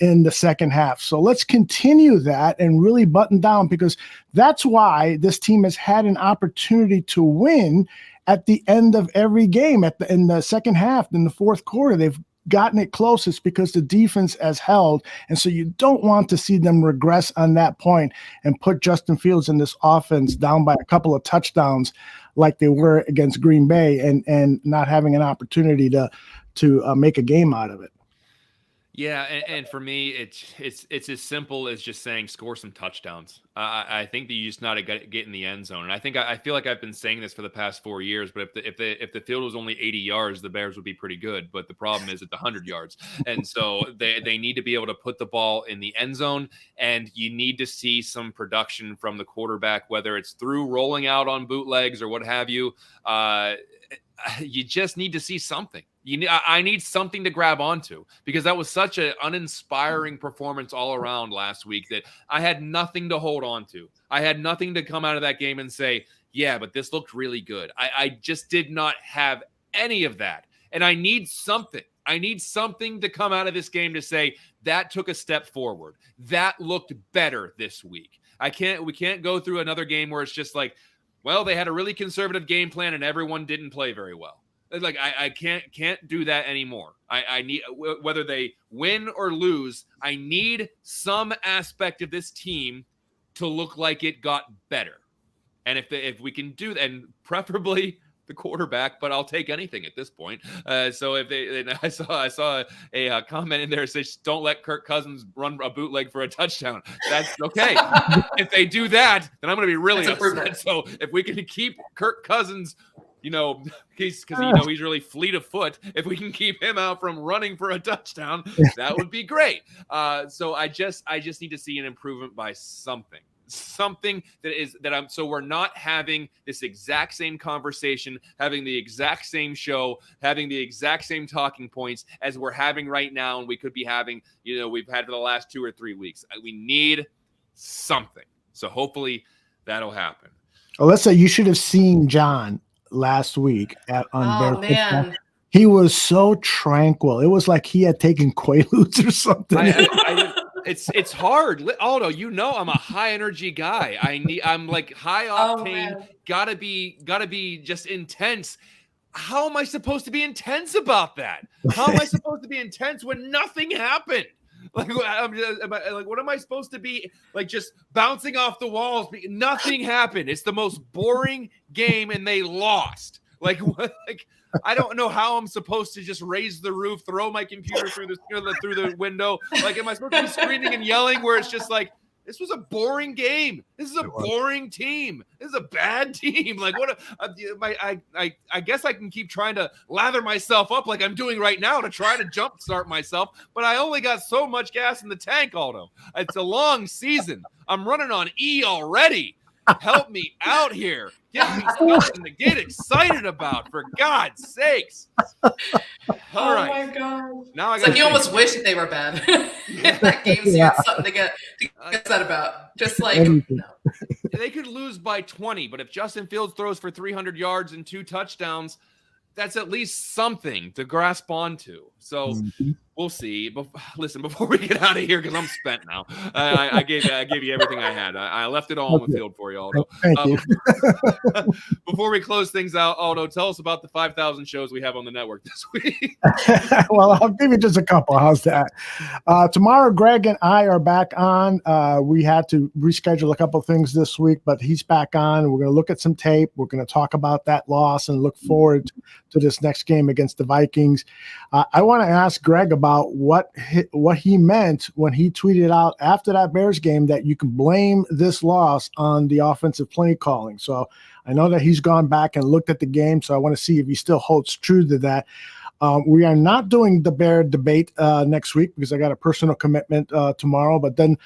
in the second half. So let's continue that and really button down, because that's why this team has had an opportunity to win at the end of every game. In the second half, in the fourth quarter, they've gotten it closest because the defense has held. And so you don't want to see them regress on that point and put Justin Fields in this offense down by a couple of touchdowns like they were against Green Bay and not having an opportunity to make a game out of it. Yeah, and for me, it's as simple as just saying score some touchdowns. I think that you just not to get in the end zone, and I feel like I've been saying this for the past 4 years. But if the field was only 80 yards, the Bears would be pretty good. But the problem is it's 100 yards, and so they need to be able to put the ball in the end zone, and you need to see some production from the quarterback, whether it's through rolling out on bootlegs or what have you. You just need to see something. I need something to grab onto, because that was such an uninspiring performance all around last week that I had nothing to hold on to. I had nothing to come out of that game and say, yeah, but this looked really good. I just did not have any of that. And I need something. I need something to come out of this game to say that took a step forward. That looked better this week. We can't go through another game where it's just like, well, they had a really conservative game plan and everyone didn't play very well. Like I can't do that anymore. I need, whether they win or lose, I need some aspect of this team to look like it got better. And if we can do that, and preferably the quarterback, but I'll take anything at this point. So I saw a comment in there that says, don't let Kirk Cousins run a bootleg for a touchdown. That's okay. If they do that, then I'm going to be really upset. So if we can keep Kirk Cousins, he's really fleet of foot. If we can keep him out from running for a touchdown, that would be great. So I just need to see an improvement by something so we're not having this exact same conversation, having the exact same show, having the exact same talking points as we're having right now, and we could be having, we've had for the last 2 or 3 weeks. We need something. So hopefully that'll happen. Alyssa, you should have seen John last week on Bears Football. Man. He was so tranquil. It was like he had taken Quaaludes or something. It's hard, Aldo. You know I'm a high energy guy. I'm like high octane. Gotta be just intense. How am I supposed to be intense about that? How am I supposed to be intense when nothing happened? Like, what am I supposed to be like? Just bouncing off the walls? Nothing happened. It's the most boring game, and they lost. Like, what? Like, I don't know how I'm supposed to just raise the roof, throw my computer through the window. Like, am I supposed to be screaming and yelling? Where it's just like, this was a boring game. This is a boring team. This is a bad team. Like, what? I guess I can keep trying to lather myself up like I'm doing right now to try to jumpstart myself, but I only got so much gas in the tank, Aldo. It's a long season. I'm running on E already. Help me out here. Give me something to get excited about, for God's sakes. All right. Oh my God. Now It's like you almost wish that they were bad. That game's you had something to get upset about. Just like, no. They could lose by 20, but if Justin Fields throws for 300 yards and 2 touchdowns, that's at least something to grasp onto. So we'll see. But listen, before we get out of here, because I'm spent now, I gave you everything I had. I left it all on the field for you, Aldo. Thank you. Before we close things out, Aldo, tell us about the 5,000 shows we have on the network this week. Well, I'll give you just a couple. How's that? Tomorrow, Greg and I are back on. We had to reschedule a couple of things this week, but he's back on. We're going to look at some tape. We're going to talk about that loss and look forward to this next game against the Vikings. I want to ask Greg about what he meant when he tweeted out after that Bears game that you can blame this loss on the offensive play calling. So I know that he's gone back and looked at the game, so I want to see if he still holds true to that. We are not doing the Bear debate next week because I got a personal commitment tomorrow, but then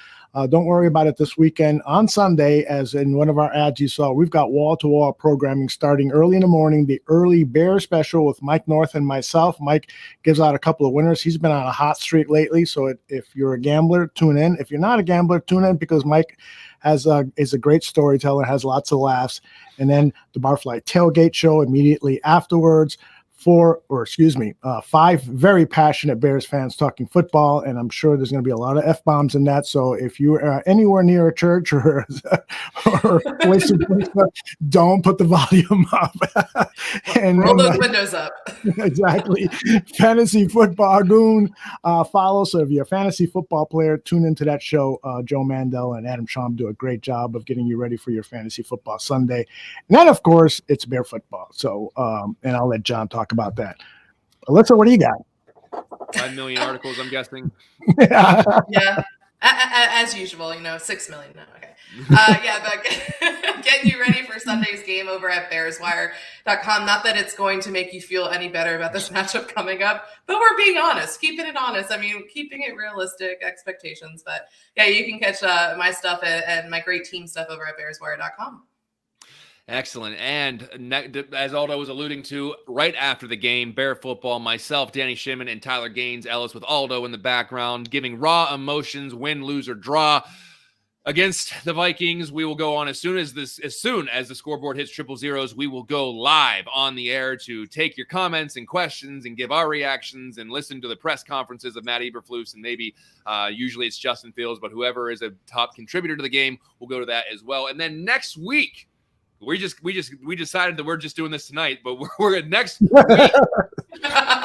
don't worry about it this weekend. On Sunday, as in one of our ads you saw, we've got wall-to-wall programming starting early in the morning, the early Bear special with Mike North and myself. Mike gives out a couple of winners. He's been on a hot streak lately, so if you're a gambler, tune in. If you're not a gambler, tune in because Mike is a great storyteller, has lots of laughs. And then the Barfly Tailgate Show immediately afterwards. 5 very passionate Bears fans talking football, and I'm sure there's going to be a lot of F-bombs in that. So if you are anywhere near a church or place, don't put the volume up. And roll those windows up. Exactly. Fantasy Football Goon follow. So if you're a fantasy football player, tune into that show. Joe Mandel and Adam Schaum do a great job of getting you ready for your fantasy football Sunday. And then, of course, it's Bear football. So, and I'll let John talk about that. Alyssa, what do you got? 5 million articles, I'm guessing. Yeah. As usual, 6 million. No, okay. But getting you ready for Sunday's game over at BearsWire.com. Not that it's going to make you feel any better about this matchup coming up, but we're being honest, keeping it honest. I mean, keeping it realistic expectations. But yeah, you can catch my stuff and my great team stuff over at BearsWire.com. Excellent. And as Aldo was alluding to, right after the game, Bear football, myself, Danny Shimon, and Tyler Gaines Ellis with Aldo in the background, giving raw emotions, win, lose, or draw against the Vikings. We will go on as soon as the scoreboard hits triple zeros. We will go live on the air to take your comments and questions and give our reactions and listen to the press conferences of Matt Eberflus and maybe usually it's Justin Fields, but whoever is a top contributor to the game will go to that as well. And then next week, we decided that we're just doing this tonight, but we're next week.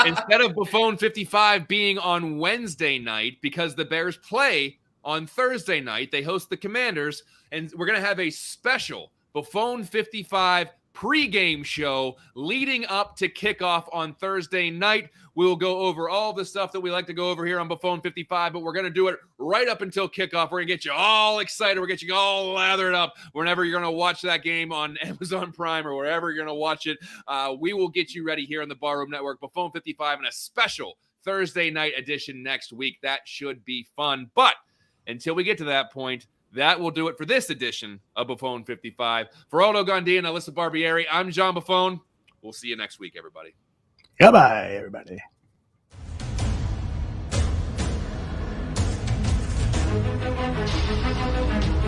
Instead of Buffone 55 being on Wednesday night, because the Bears play on Thursday night, they host the Commanders, and we're going to have a special Buffone 55 pregame show leading up to kickoff on Thursday night. We will go over all the stuff that we like to go over here on Buffone 55, but we're going to do it right up until kickoff. We're going to get you all excited. We're going to get you all lathered up whenever you're going to watch that game on Amazon Prime or wherever you're going to watch it. We will get you ready here on the Barroom Network, Buffone 55, and a special Thursday night edition next week. That should be fun. But until we get to that point, that will do it for this edition of Buffone 55. For Aldo Gandia and Alyssa Barbieri, I'm John Buffone. We'll see you next week, everybody. Goodbye, everybody. Thank you.